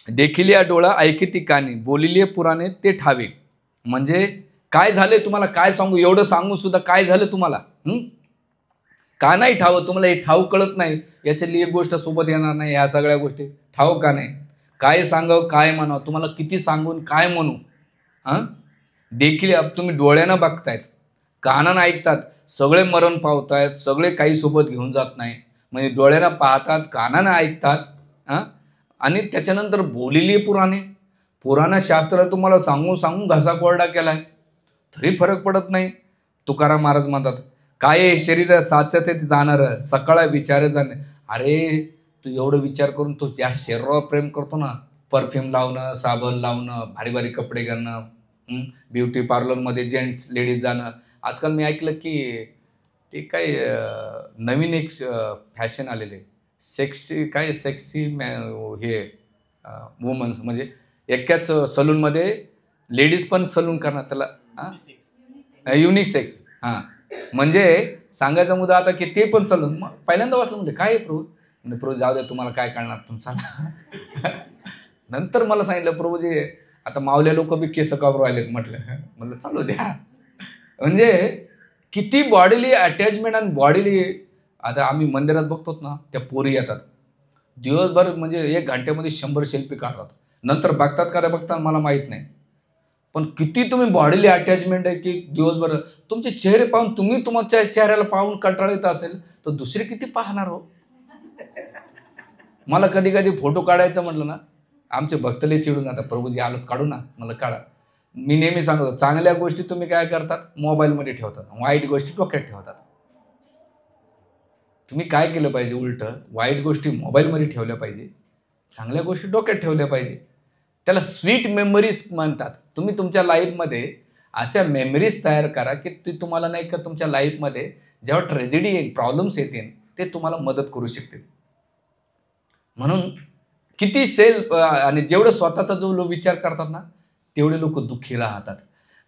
देखिलिया डोळा ऐकिती कानी, बोलिले पुराणे ते ठावे. म्हणजे काय झाले तुम्हाला काय सांगू, एवढं सांगू सुद्धा काय झालं तुम्हाला, का नाही ठावं? तुम्हाला हे ठाऊ कळत नाही, याच्यातली एक गोष्ट सोबत येणार नाही, ह्या सगळ्या गोष्टी ठाऊ का नाही? काय सांगावं काय म्हणावं, तुम्हाला किती सांगून काय म्हणू? देखील तुम्ही डोळ्यानं बघतायत, कानानं ऐकतात, सगळे मरण पावतायत, सगळे काही सोबत घेऊन जात नाही. म्हणजे डोळ्यानं पाहतात, कानानं ऐकतात, आणि त्याच्यानंतर बोलिले पुराण शास्त्र तुम्हाला सांगून सांगून घसा कोरडा केलाय, तरी फरक पडत नाही. तुकाराम महाराज म्हणतात, काय शरीर साचते जाणार, सकाळ विचार जाणे. अरे तू एवढं विचार करून तू ज्या शरीरावर प्रेम करतो ना, परफ्यूम लावणं, साबण लावणं, भारी भारी कपडे घालणं, ब्युटी पार्लरमध्ये जेंट्स लेडीज जाणं. आजकाल मी ऐकलं की ते काय नवीन एक फॅशन आलेले, सेक्सी हे वुमन्स, म्हणजे एकाच सलूनमध्ये लेडीज पण सलून करणार, त्याला युनिसेक्स. म्हणजे सांगायचा मुद्दा आता की ते पण सलून. मग पहिल्यांदा वाचलं म्हणजे काय प्रभू, म्हणजे प्रभू जाऊ द्या, तुम्हाला काय कळणार तुमचा. नंतर मला सांगितलं प्रभूजी आता मावल्या लोक बी केस कापू राहिलेत. म्हटलं चालू द्या. म्हणजे किती बॉडीली अटॅचमेंट आणि बॉडीली. आता आम्ही मंदिरात बघतोत ना, त्या पोरी येतात दिवसभर, म्हणजे 1 घंट्यामध्ये 100 सेल्फी काढतात. नंतर बघतात का बघतात मला माहीत नाही, पण किती तुम्ही बॉडीली अटॅचमेंट आहे की दिवसभर तुमचे चेहरे पाहून, तुम्ही तुमच्या चेहऱ्याला पाहून कंटाळा येत असेल तर दुसरे किती पाहणार हो. मला कधी कधी फोटो काढायचं म्हटलं ना, आमचे भक्तले चिडून जातात, प्रभूजी आलोत काढू ना. मला काढा. मी नेहमी सांगतो, चांगल्या गोष्टी तुम्ही काय करतात, मोबाईलमध्ये ठेवतात, वाईट गोष्टी डोक्यात ठेवतात. तुम्ही काय केलं पाहिजे, उलटं वाईट गोष्टी मोबाईलमध्ये ठेवल्या पाहिजे, चांगल्या गोष्टी डोक्यात ठेवल्या पाहिजे. त्याला स्वीट मेमरीज म्हणतात. तुम्ही तुमच्या लाईफमध्ये अशा मेमरीज तयार करा की ती तुम्हाला नाही का तुमच्या लाईफमध्ये जेव्हा ट्रेजेडी येईल, प्रॉब्लेम्स येतील, ते तुम्हाला मदत करू शकतील. म्हणून किती आणि जेवढं स्वतःचा जो विचार करतात ना, तेवढे लोक दुःखी राहतात.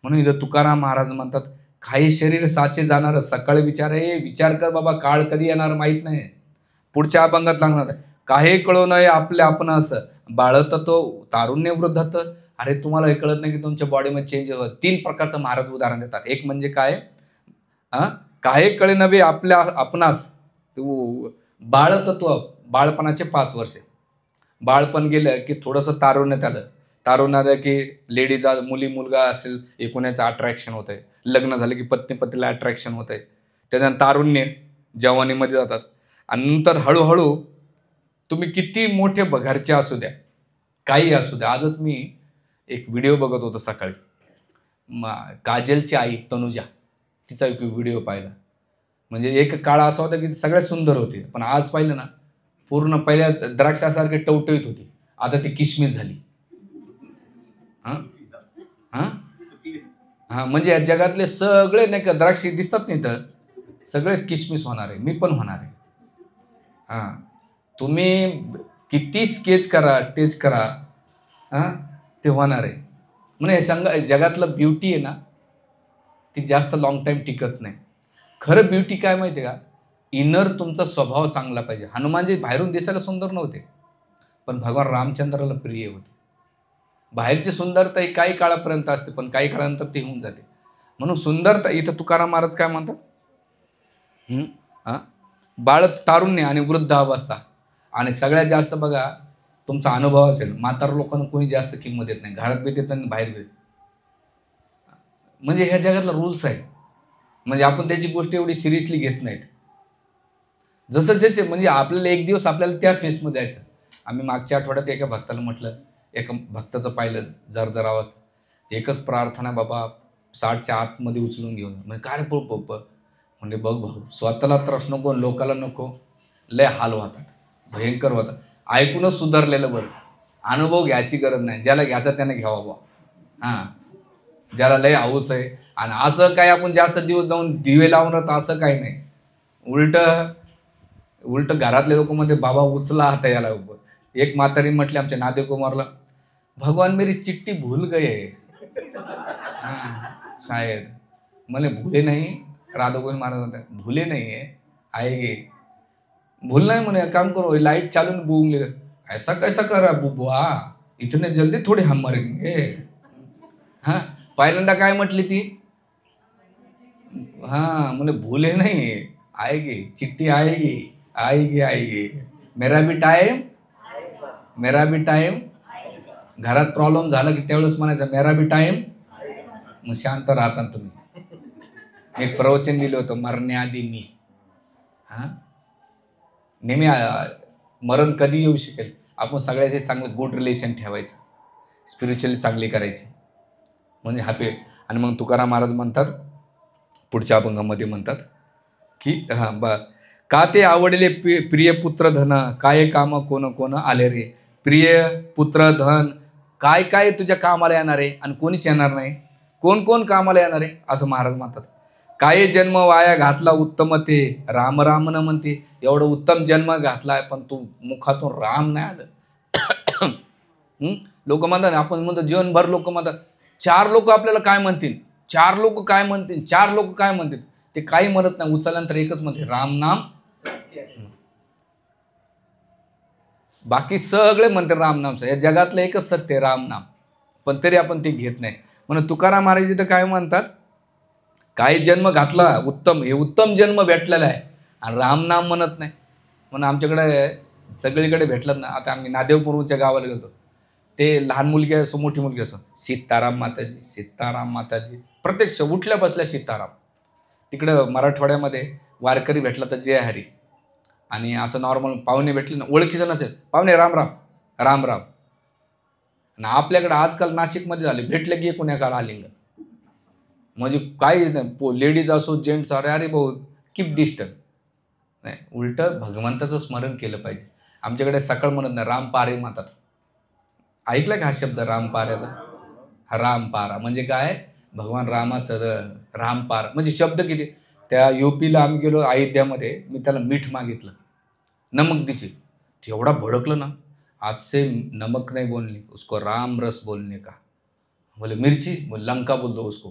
म्हणून इथं तुकाराम महाराज म्हणतात, काही शरीर साचे जाणार, सकाळी विचार कर बाबा, काळ कधी येणार माहीत नाही. पुढच्या अभंगात लागणार, काही कळू नये आपल्या आपणास, बाळत तो तारुण्य वृद्धत. अरे तुम्हाला हे कळत नाही की तुमच्या बॉडीमध्ये चेंज होतं. 3 प्रकारचं महाराज उदाहरण देतात. एक म्हणजे काय, काही कळे नव्हे आपल्या आपणास, बाळतत्व, बाळपणाचे 5 वर्षे. बाळपण गेलं की थोडंसं तारुण्यात आलं, तारुण्यात की लेडीज मुली मुलगा असेल एकूणाचं अट्रॅक्शन होत आहे, लग्न झालं की पत्नी पत्नीला अट्रॅक्शन होत आहे. त्याच्यानंतर तारुण्य जवानीमध्ये जातात, आणि नंतर हळूहळू तुम्ही किती मोठे घरचे असू द्या, काही असू द्या. आजच मी एक व्हिडिओ बघत होतो सकाळी, काजलची आई तनुजा, तिचा एक व्हिडिओ पाहिला. म्हणजे एक काळ असा होता की सगळ्यात सुंदर होते, पण आज पाहिलं ना पूर्ण पहिल्या द्राक्षासारखे टवटवीत होती, आता ती किशमिश झाली. हां हां हां, म्हणजे या जगातले सगळे नाही का द्राक्षे दिसतात नाही तर सगळे किशमिश होणार आहे, मी पण होणार आहे. हां, तुम्ही किती स्केच करा, टेच करा, हां, ते होणार आहे. म्हणजे जगातलं ब्युटी आहे ना, ती जास्त लॉंग टाईम टिकत नाही. खरं ब्युटी काय माहिती आहे का? इनर तुमचा स्वभाव चांगला पाहिजे. हनुमानजी बाहेरून दिसायला सुंदर नव्हते, पण भगवान रामचंद्राला प्रिय होते. बाहेरची सुंदरता ही काही काळापर्यंत असते, पण काही काळानंतर ती होऊन जाते. म्हणून सुंदरता इथं तुकाराम महाराज काय म्हणतात, हां, बाळ, तारुण्य आणि वृद्ध अवस्था, आणि सगळ्यात जास्त बघा तुमचा अनुभव असेल, म्हातार लोकांना कोणी जास्त किंमत देत नाही, घरात बी देत आणि बाहेर बी देत. म्हणजे ह्या जगातला रूल्स आहे. म्हणजे आपण त्याची गोष्ट एवढी सिरियसली घेत नाहीत. जसं जसे म्हणजे आपल्याला एक दिवस आपल्याला त्या फेसमध्ये जायचं. आम्ही मागच्या आठवड्यात एका भक्ताला म्हटलं, एका भक्ताचं पाहिलं जर अवस्था, एकच प्रार्थना बाबा 60च्या आतमध्ये उचलून घेऊन. म्हणजे काय पप्प म्हणजे बघ भाऊ, स्वतःला त्रास नको, लोकाला नको, लय हाल होतात, भयंकर होतात. ऐकूनच सुधारलेलं बरं, अनुभव घ्यायची गरज नाही. ज्याला घ्यायचा त्याने घ्यावा बा. हां, ज्याला लय हाऊस आहे. आणि असं काय आपण जास्त दिवस जाऊन दिवे लावून राहत असं काही नाही. उलट घरातल्या लोक मध्ये बाबा उचला आता याला. एक म्हातारी म्हटली आमच्या नादेव कुमारला, भगवान मेरी चिट्ठी भूल गए. शायद मला भूले नाही. राधागोविंद महाराज होते, भूले नहीं है, आएंगे. भूलना है म्हणे, काम करो, लाइट चालू बूम ले. ऐसा कैसा कर रहा बुबुआ, इतने जल्दी थोडे हम मरेंगे. हाँ, पहिल्यांदा काय म्हटली ती, हाँ म्हणे भूले नहीं, आएगी चिट्ठी, आएगी आएगी आएगी. मेरा भी टाइम. घरात प्रॉब्लेम झाला की त्यावेळेस म्हणायचं मेरा भी टाइम. मग शांत राहता तुम्ही. एक प्रवचन दिलं होतं, मरण्याआधी मी. हां, नेहमी मरण कधी येऊ शकेल. आपण सगळ्याचे चांगलं गुड रिलेशन ठेवायचं, स्पिरिच्युअली चांगली करायची, म्हणजे हॅपी. आणि मग तुकाराम महाराज म्हणतात पुढच्या अभंगामध्ये म्हणतात की का ते आवडले प्रिय पुत्र धन, काय काम कोण कोण आले रे. प्रिय पुत्र धन काय काय तुझ्या कामाला येणार आहे आणि कोणीच येणार नाही. कोण कोण कामाला येणार आहे असं महाराज म्हणतात. काय जन्म वाया घातला उत्तम ते, राम राम न म्हणते. एवढं उत्तम जन्म घातलाय पण तू मुखातून राम नाही आलं. लोक म्हणतात, आपण म्हणतो जीवनभर लोक म्हणतात, 4 लोक आपल्याला काय म्हणतील, 4 लोक काय म्हणतील, 4 लोक काय म्हणतील. ते काही म्हणत नाही, उचलल्यानंतर एकच म्हणते, राम नाम. बाकी सगळे म्हणते राम नाम. या जगातलं एकच सत्य राम नाम, पण तरी आपण ते घेत नाही. म्हणून तुकाराम महाराज इथं काय म्हणतात, काही जन्म घातला उत्तम, हे उत्तम जन्म भेटलेला आहे आणि रामनाम म्हणत नाही. म्हणून आमच्याकडे सगळीकडे भेटलं ना. आता आम्ही नादेवपूरच्या गावाला गेलो, ते लहान मुलगी असो मोठी मुलगी असो, सीताराम माताजी सीताराम माताजी, प्रत्यक्ष उठल्या बसल्या सीताराम. तिकडं मराठवाड्यामध्ये वारकरी भेटला तर जय हरी, आणि असं नॉर्मल पाहुणे भेटले ना, ओळखीचं नसेल, पाहुणे राम राम राम राम. आणि आपल्याकडे आजकाल नाशिकमध्ये झाले, भेटले की एकूण एकाला आलिंगन. म्हणजे काही नाही, लेडीज असो जेंट्स, अरे अरे भाऊ कीप डिस्टन्स. नाही, उलटं भगवंताचं स्मरण केलं पाहिजे. आमच्याकडे सकाळ म्हणत नाही, रामपारे म्हणतात. ऐकलं का हा शब्द रामपाऱ्याचा? हा रामपारा म्हणजे काय, भगवान रामाचं रामपारा म्हणजे शब्द किती. त्या UPला आम्ही गेलो अयोध्यामध्ये, मी त्याला मीठ मागितलं, नमक दीजिए. एवढा भडकलं ना, आज से नमक नहीं बोलने उसको राम रस बोलने का. बोले मिर्ची, बोले लंका बोल दो उसको.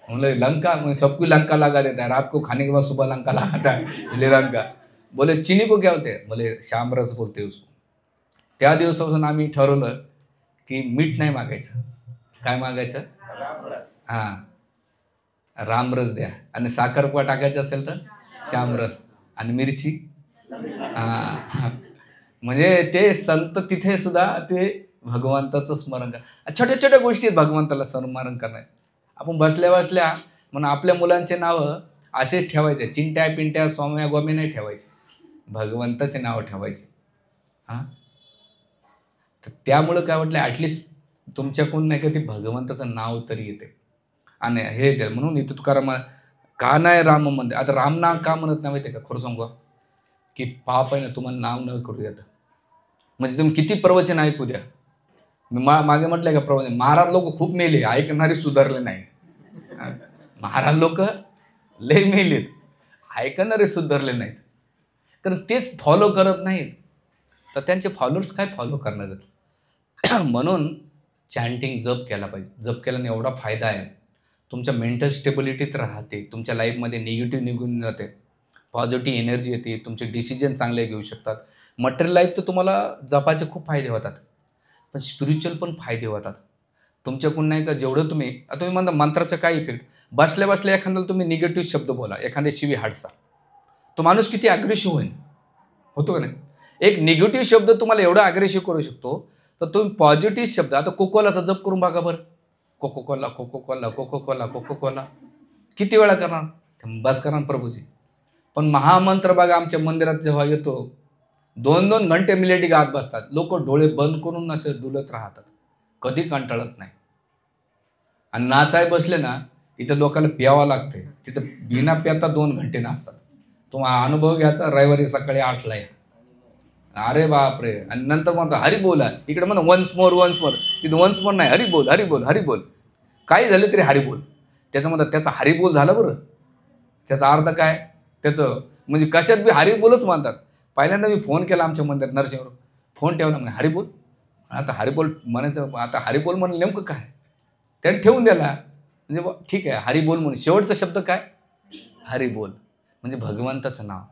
बोले लंका, मैं सबको लंका लगा देता है, रात को खाने के बाद सुबह लंका लगाता है, बोले लंका. बोले चीनी को क्या होते हैं, बोले श्याम रस बोलते उसको. त्या दिवसापासून आम्ही ठरवलं की मीठ नाही मागायचं, काय मागायचं, हां रामरस द्या. आणि साखरपुडा टाकायचं असेल तर श्यामरस, आणि मिरची. हां, म्हणजे ते संत तिथे सुद्धा ते भगवंताचं स्मरण कर. छोट्या छोट्या गोष्टी आहेत भगवंताला स्मरण करणार. आपण बसल्या बसल्या म्हणून आपल्या मुलांचे नावं असेच ठेवायचे, चिंट्या पिंट्या स्वाम्या गोम्या नाही ठेवायचे, भगवंताचे नाव ठेवायचे. हां, तर त्यामुळं काय वाटलं, ॲटलिस्ट तुमच्याकडून नाही का ते भगवंताचं नाव तरी येते. आणि हे द्या म्हणून इथं तुकाराम का नाही राम मंदिर. आता राम नाम का म्हणत नाही माहिती आहे का, खरं सांगू की पाप आहे ना, तुम्हाला नाव न करू येतं. म्हणजे तुम्ही किती प्रवचन ऐकू द्या. मी मागे म्हटलंय का प्रवचन, महाराज लोक खूप मेले, ऐकणारे सुधारले नाही. महाराज लोक लय मेलेत, ऐकणारे सुधारले नाहीत. तर तेच फॉलो करत नाहीत, तर त्यांचे फॉलोअर्स काय फॉलो करणार आहेत. म्हणून चॅन्टिंग जप केला पाहिजे. जप केल्याने एवढा फायदा आहे, तुमच्या मेंटल स्टेबिलिटीत राहते, तुमच्या लाईफमध्ये निगेटिव्ह निघून जाते, पॉझिटिव्ह एनर्जी येते, तुमचे डिसिजन चांगले घेऊ शकतात. मटेरियल लाईफ तर तुम्हाला जपाचे खूप फायदे होतात, पण स्पिरिच्युअल पण फायदे होतात. तुमच्याकडून नाही का जेवढं तुम्ही म्हणता मंत्राचा काय इफेक्ट, बसल्या बसल्या एखाद्याला तुम्ही निगेटिव्ह शब्द बोला, एखाद्या शिवी हाडसा, तो माणूस किती अग्रेसिव्ह होईल, होतो का नाही. एक निगेटिव्ह शब्द तुम्हाला एवढा अग्रेसिव्ह करू शकतो, तर तुम्ही पॉझिटिव्ह शब्द, आता कोकोलाचा जप करून बघा बरं, Coca Cola Coca Cola Coca Cola Coca Cola, किती वेळा करणार, बस करणार प्रभूजी. पण महामंत्र बघा, आमच्या मंदिरात जेव्हा येतो 2-2 घंटे मिलेटी गात बसतात लोक, डोळे बंद करून असे डुलत राहतात, कधी कंटाळत नाही. आणि नाचाय बसले ना, इथं लोकांना प्यावं लागते, तिथं बिना प्याता 2 घंटे नाचतात. तुम्हाला अनुभव घ्यायचा, रविवारी सकाळी 8ला या. अरे बापरे. आणि नंतर म्हणतो हरी बोला, इकडे म्हणा वन्स मोर तिथं वन्स मोर नाही, हरी बोल हरी बोल हरी बोल, काही झालं तरी हरी बोल. त्याचं म्हणतात त्याचा हरी बोल झाला बरं, त्याचा अर्थ काय, त्याचं म्हणजे कशात बी हरी बोलच म्हणतात. पहिल्यांदा मी फोन केला आमच्या मंदिरात, नरसिंहवर फोन ठेवला, म्हणे हरी बोल. आता हरी बोल म्हणायचं, आता हरी बोल म्हणलं नेमकं काय, त्याने ठेवून द्याला. म्हणजे ठीक आहे हरी बोल म्हणून, शेवटचा शब्द काय, हरी बोल, म्हणजे भगवंताचं नाव.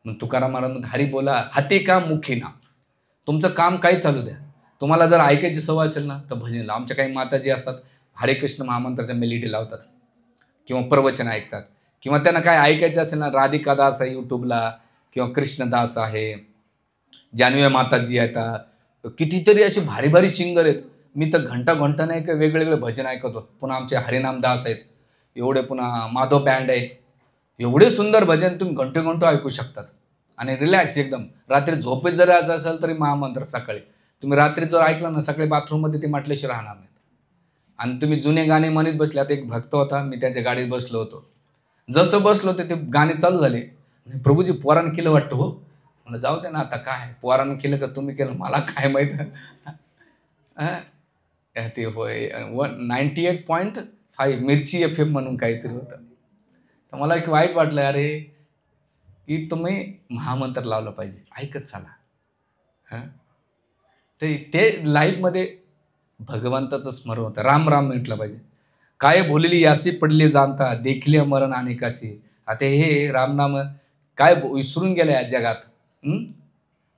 मग तुकाराम महाराज म्हणतात हरी बोला हाती का मुखी ना. तुमचं काम काही चालू द्या, तुम्हाला जर ऐकायची सवय असेल ना तर भजन. आमच्या काही माताजी असतात, हरे कृष्ण महामंत्राच्या मेलिडी लावतात किंवा प्रवचन ऐकतात, किंवा त्यांना काय ऐकायचं असेल ना, राधिका दास आहे यूट्यूबला, किंवा कृष्णदास आहे, जानवी माताजी येतात, कितीतरी असे भारी भारी सिंगर आहेत. मी तर घंटा नाही का वेगवेगळे भजन ऐकतो. पुन्हा आमचे हरिनाम दास आहेत एवढे, पुन्हा माधव बँड आहे, एवढे सुंदर भजन तुम्ही घंटो ऐकू शकतात. आणि रिलॅक्स एकदम. रात्री झोपेत जर यायचं असेल तरी महामंत्र सकाळी तुम्ही रात्री जर ऐकलं ना, सकाळी बाथरूममध्ये ते म्हटल्याशिवाय राहणार नाहीत. आणि तुम्ही जुने गाणे म्हणत बसले. आता एक भक्त होता, मी त्याच्या गाडीत बसलो होतो, जसं बसलो होते ते गाणे चालू झाले, प्रभूजी पोरानं केलं वाटतं हो. म्हणलं जाऊ दे ना, आता काय पोरानं केलं का तुम्ही केलं मला काय माहीत. ते होय 98.5 मिरची FM म्हणून काहीतरी होतं. तर मला एक वाईट वाटलं, अरे की तुम्ही महामंत्र लावलं पाहिजे, ऐकत चाला. हां, ते लाईफमध्ये भगवंताचं स्मरण होतं. राम राम म्हटलं पाहिजे. काय भोलली यासी पडली जाणता, देखले मरण अनेकाशी. आता हे रामनाम काय विसरून गेलं या जगात.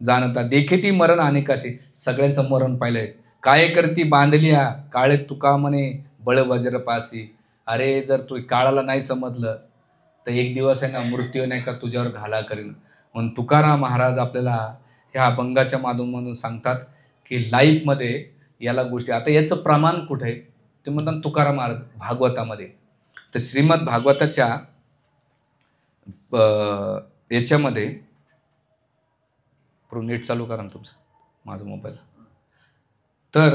जाणता देखीती मरण अनेकाशी, सगळ्यांचं मरण पाहिलंय. काय करती बांधलिया काळे तुका म्हणे बळ वज्रपासी. अरे जर तू काळाला नाही समजलं तर एक दिवस आहे ना, मृत्यू नाही का तुझ्यावर घाला करीन. म्हणून तुकाराम महाराज आपल्याला ह्या अभंगाच्या माध्यमातून सांगतात की लाईफमध्ये याला गोष्टी. आता याचं प्रमाण कुठे आहे ते म्हणतात तुकाराम महाराज भागवतामध्ये. तर श्रीमद भागवताच्या याच्यामध्ये नेट चालू करा ना तुमचं, माझा मोबाईल. तर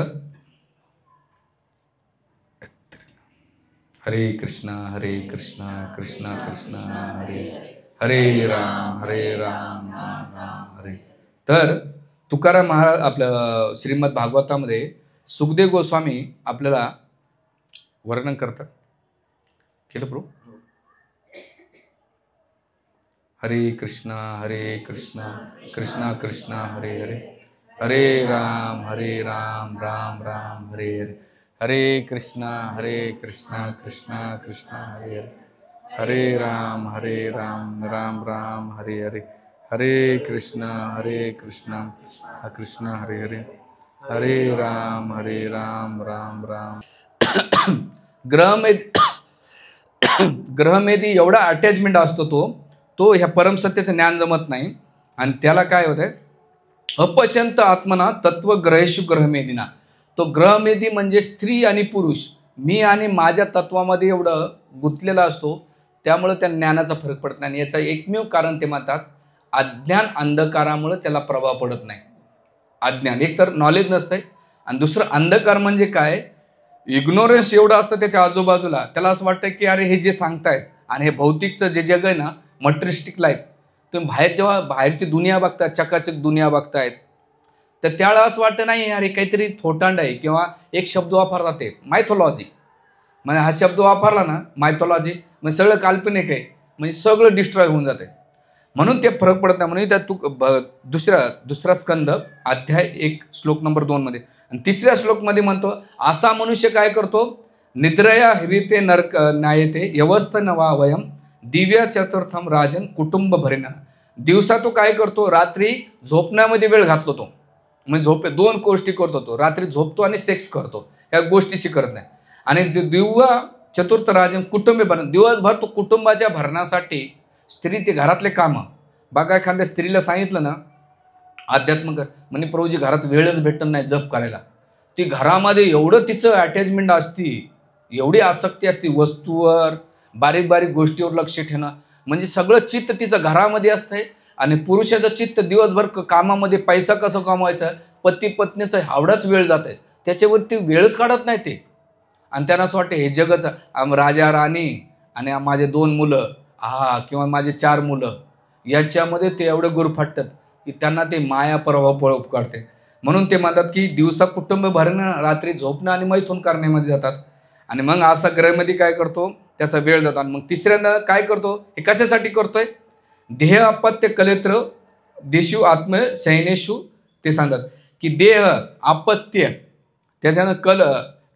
हरे कृष्णा कृष्णा कृष्णा हरे हरे राम राम हरे. तर तुकाराम महाराज आपल्या श्रीमद भागवतामध्ये सुखदेव गोस्वामी आपल्याला वर्णन करतात. केलं प्रभू. हरे कृष्णा कृष्णा कृष्णा हरे हरे हरे राम राम राम हरे हरे. हरे कृष्णा कृष्णा कृष्णा हरे हरे हरे राम राम राम हरे हरे. हरे कृष्णा कृष्णा हरे हरे हरे राम राम राम. ग्रहमेधी एवढा अटॅचमेंट असतो तो ह्या परमसत्याचं ज्ञान जमत नाही. आणि त्याला काय होतंय, अपश्यंत आत्मना तत्वग्रहेषु ग्रहमेधीना. तो ग्रहमेधी म्हणजे स्त्री आणि पुरुष, मी आणि माझ्या तत्वामध्ये एवढं गुंतलेला असतो, त्यामुळे त्या ज्ञानाचा फरक पडत नाही. याचं एकमेव कारण ते म्हणतात, अज्ञान अंधकारामुळे त्याला प्रभाव पडत नाही. अज्ञान एक तर नॉलेज नसतंय, आणि दुसरं अंधकार म्हणजे काय, इग्नोरन्स एवढं असतं त्याच्या आजूबाजूला, त्याला असं वाटतं की अरे हे जे सांगतायत आणि हे भौतिकचं जे जग आहे ना, मटेरिस्टिक लाईफ, तुम्ही बाहेर जेव्हा बाहेरची दुनिया बघताय, चकाचक दुनिया बघतायत, तर त्यावेळेला असं वाटतं नाही अरे काहीतरी थोटांड आहे. किंवा एक शब्द वापरतात ते मायथॉलॉजी, म्हणजे हा शब्द वापरला ना मायथॉलॉजी, म्हणजे सगळं काल्पनिक आहे, म्हणजे सगळं डिस्ट्रॉय होऊन जाते. म्हणून ते फरक पडत नाही. म्हणून त्या दुसरा स्कंद अध्याय 1 श्लोक नंबर 2 मध्ये आणि 3ऱ्या श्लोकमध्ये म्हणतो, असा मनुष्य काय करतो, निद्रया हिरिते नरक न्यायते व्यवस्थ नवा वयम दिव्य चतुर्थम राजन कुटुंब भरेना. दिवसा तो काय करतो, रात्री झोपण्यामध्ये वेळ घातलो तो, म्हणजे 2 गोष्टी करतो तो, रात्री झोपतो आणि सेक्स करतो, या गोष्टीशी करत नाही. आणि दिव्य चतुर्थ राजन कुटुंब भरण, दिवसभर तो कुटुंबाच्या भरणासाठी स्त्री ते घरातले कामं बघा. एखाद्या स्त्रीला सांगितलं ना अध्यात्म कर, म्हणजे प्रभूजी घरात वेळच भेटत नाही जप करायला, ती घरामध्ये एवढं तिचं अटॅचमेंट असती, एवढी आसक्ती असते वस्तूवर, बारीक बारीक गोष्टीवर लक्ष ठेवणं, म्हणजे सगळं चित्त तिचं घरामध्ये असतंय. आणि पुरुषाचं चित्त दिवसभर कामामध्ये, पैसा कसं कमवायचा, पती पत्नीचा एवढाच वेळ जात आहे, त्याच्यावरती वेळच काढत नाही ते. आणि त्यांना असं वाटतं हे जगच, राजा राणी आणि माझे 2 मुलं किंवा माझे 4 मुलं, याच्यामध्ये ते एवढे गुरफटतात की त्यांना ते माया प्रभाव काढते. म्हणून ते म्हणतात की दिवसा कुटुंब भरणं, रात्री झोपणं आणि मैथून करण्यामध्ये जातात. आणि मग असा ग्रहमध्ये काय करतो, त्याचा वेळ जातो. आणि मग तिसऱ्यांदा काय करतो, हे कशासाठी करतोय, देह अपत्य कलेत्र देशू आत्म सैनेशू, ते सांगतात की देह अपत्य, त्याच्यानं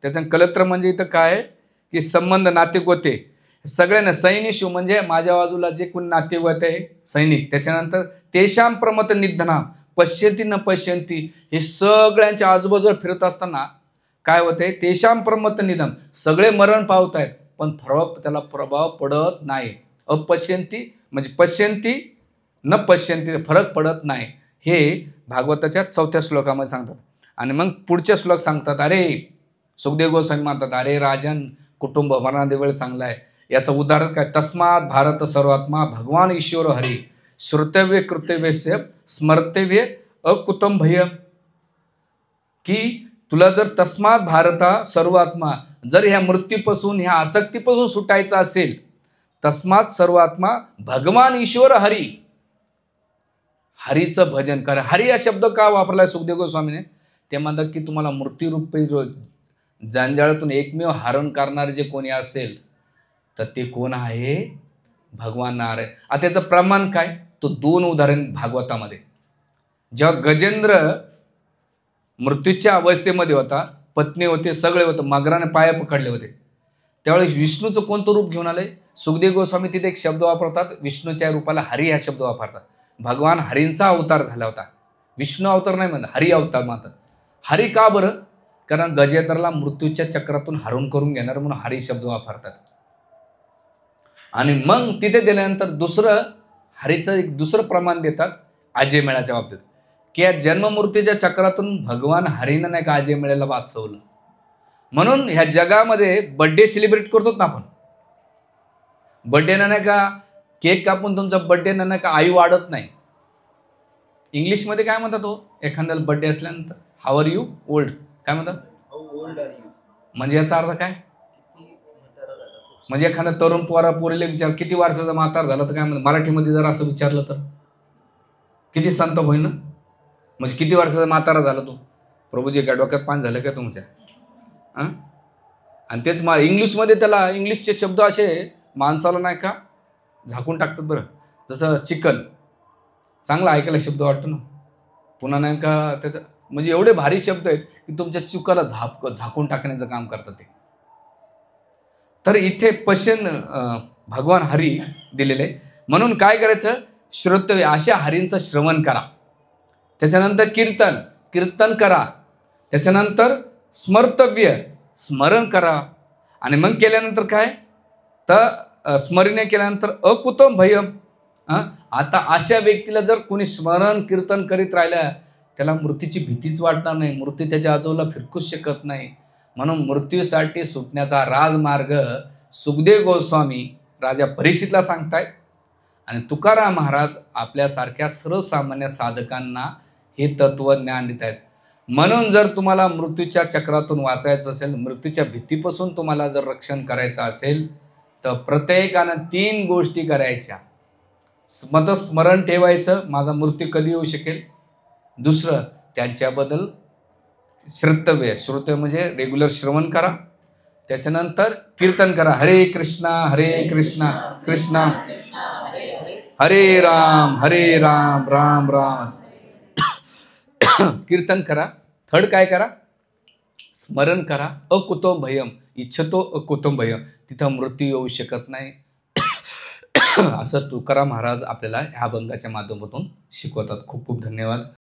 त्याच्यानं कलत्र म्हणजे इथं काय की संबंध, नातेगोते सगळ्यांना, सैनिशू म्हणजे माझ्या बाजूला जे कोणी नातेवाईक आहे सैनिक, त्याच्यानंतर तेशाम प्रमत निधना पश्यंती न पश्यंती, हे सगळ्यांच्या आजूबाजूला फिरत असताना काय होते, तेशाम प्रमत निधन, सगळे मरण पावत आहेत पण त्याला प्रभाव पडत नाही. अपश्यंती म्हणजे पश्यंती न पश्यंती, फरक पडत नाही, हे भागवताच्या 4थ्या श्लोकामध्ये सांगतात. आणि मग पुढचे श्लोक सांगतात, अरे सुखदेव गोस्वामी म्हणतात, अरे राजन कुटुंब मरणादे वेळ चांगला आहे. याचं उदाहरण काय, तस्मात भारत सर्वात्मा भगवान ईश्वर हरी श्रुतव्य कृतव्यस्य स्मर्तव्य अकुटुंबय, की तुला जर तस्मात भारता सर्वात्मा, जर ह्या मृत्यूपासून, ह्या आसक्तीपासून सुटायचं असेल, तस्मात सर्वात्मा भगवान ईश्वर हरी, हरीचं भजन करा. हरी हा शब्द का वापरलाय सुखदेव गोस्वामीने, ते म्हणतात की तुम्हाला मृत्यूरूपी जंजाळातून एकमेव हरण करणारे जे कोणी असेल तर ते कोण आहे, भगवान नारायण. आता त्याचं प्रमाण काय, तो 2 उदाहरण भागवतामध्ये. जेव्हा गजेंद्र मृत्यूच्या अवस्थेमध्ये होता, पत्नी होते, सगळे होतं, मगराने पाया पकडले होते, त्यावेळेस विष्णूचं कोणतं रूप घेऊन आलंय, सुखदेव गोस्वामी तिथे एक शब्द वापरतात, विष्णूच्या रूपाला हरी हा शब्द वापरतात. भगवान हरींचा अवतार झाला होता, विष्णू अवतार नाही म्हणतात, हरी अवतार म्हणतात. हरी का बरं, कारण गजेंद्रला मृत्यूच्या चक्रातून हरून करून घेणार म्हणून हरी शब्द वापरतात. आणि मग तिथे गेल्यानंतर हरीचं एक दुसरं प्रमाण देतात अजय मेळाच्या बाबतीत, की या जन्ममृत्यूच्या चक्रातून भगवान हरीनं नाही का अजय मेळाला वाचवलं. म्हणून ह्या जगामध्ये बर्थडे सेलिब्रेट करतो ना आपण, बर्थडेनं नाही का केक कापून तुमचा बर्थडेनं नाही का आयु वाढत नाही. इंग्लिशमध्ये काय म्हणतात, तो एखाद्याला बर्थडे असल्यानंतर हाऊ आर यू ओल्ड, काय म्हणतात, म्हणजे याचा अर्थ काय, म्हणजे एखादा तरुण पोरीला विचार किती वर्षाचा म्हातार झाला तर काय म्हणतात, मराठीमध्ये जर असं विचारलं तर किती संत होईन, म्हणजे किती वर्षाचा म्हातारा झाला तो, प्रभूजी काय डोक्यात पाणी झालं काय तुमच्या. आणि तेच इंग्लिशमध्ये त्याला, इंग्लिशचे शब्द असे माणसाला नाही का झाकून टाकतात बरं, जसं चिकन, चांगला ऐकायला शब्द वाटतो ना, पुन्हा नाही का त्याचं, म्हणजे एवढे भारी शब्द आहेत की तुमच्या चुकाला झाकून टाकण्याचं काम करतात ते. तर इथे भगवान हरी दिलेले. म्हणून काय करायचं, श्रोतव्य, अशा हरींचं श्रवण करा, त्याच्यानंतर कीर्तन करा, त्याच्यानंतर स्मर्तव्य, स्मरण करा. आणि मग केल्यानंतर काय, तर स्मरणीय केल्यानंतर अकुतम भयम. आता अशा व्यक्तीला जर कोणी स्मरण कीर्तन करीत राहिलं, त्याला मृत्यूची भीतीच वाटणार नाही, मृत्यू त्याच्या आजूबाजूला फिरकूच शकत नाही. म्हणून मृत्यूसाठी सुटण्याचा राजमार्ग सुखदेव गोस्वामी राजा परीक्षितला सांगतायत आणि तुकाराम महाराज आपल्यासारख्या सर्वसामान्य साधकांना हे तत्वज्ञान देत आहेत. म्हणून जर तुम्हाला मृत्यूच्या चक्रातून वाचायचं असेल, मृत्यूच्या भीतीपासून तुम्हाला जर रक्षण करायचं असेल, तर प्रत्येकानं 3 गोष्टी करायच्या. स्मरण ठेवायचं, माझा मृत्यू कधी येऊ शकेल. दुसरं, त्यांच्याबद्दल श्रोते म्हणजे रेग्युलर श्रवण करा. त्याच्यानंतर कीर्तन करा, हरे कृष्णा कृष्णा हरे राम राम राम कीर्तन करा. थर्ड काय करा, स्मरण करा. अकुतो भयम इच्छतो अकुतो भयम, तिथं मृत्यू येऊ शकत नाही. असं तुकाराम महाराज आपल्याला ह्या अभंगाच्या माध्यमातून शिकवतात. खूप खूप धन्यवाद.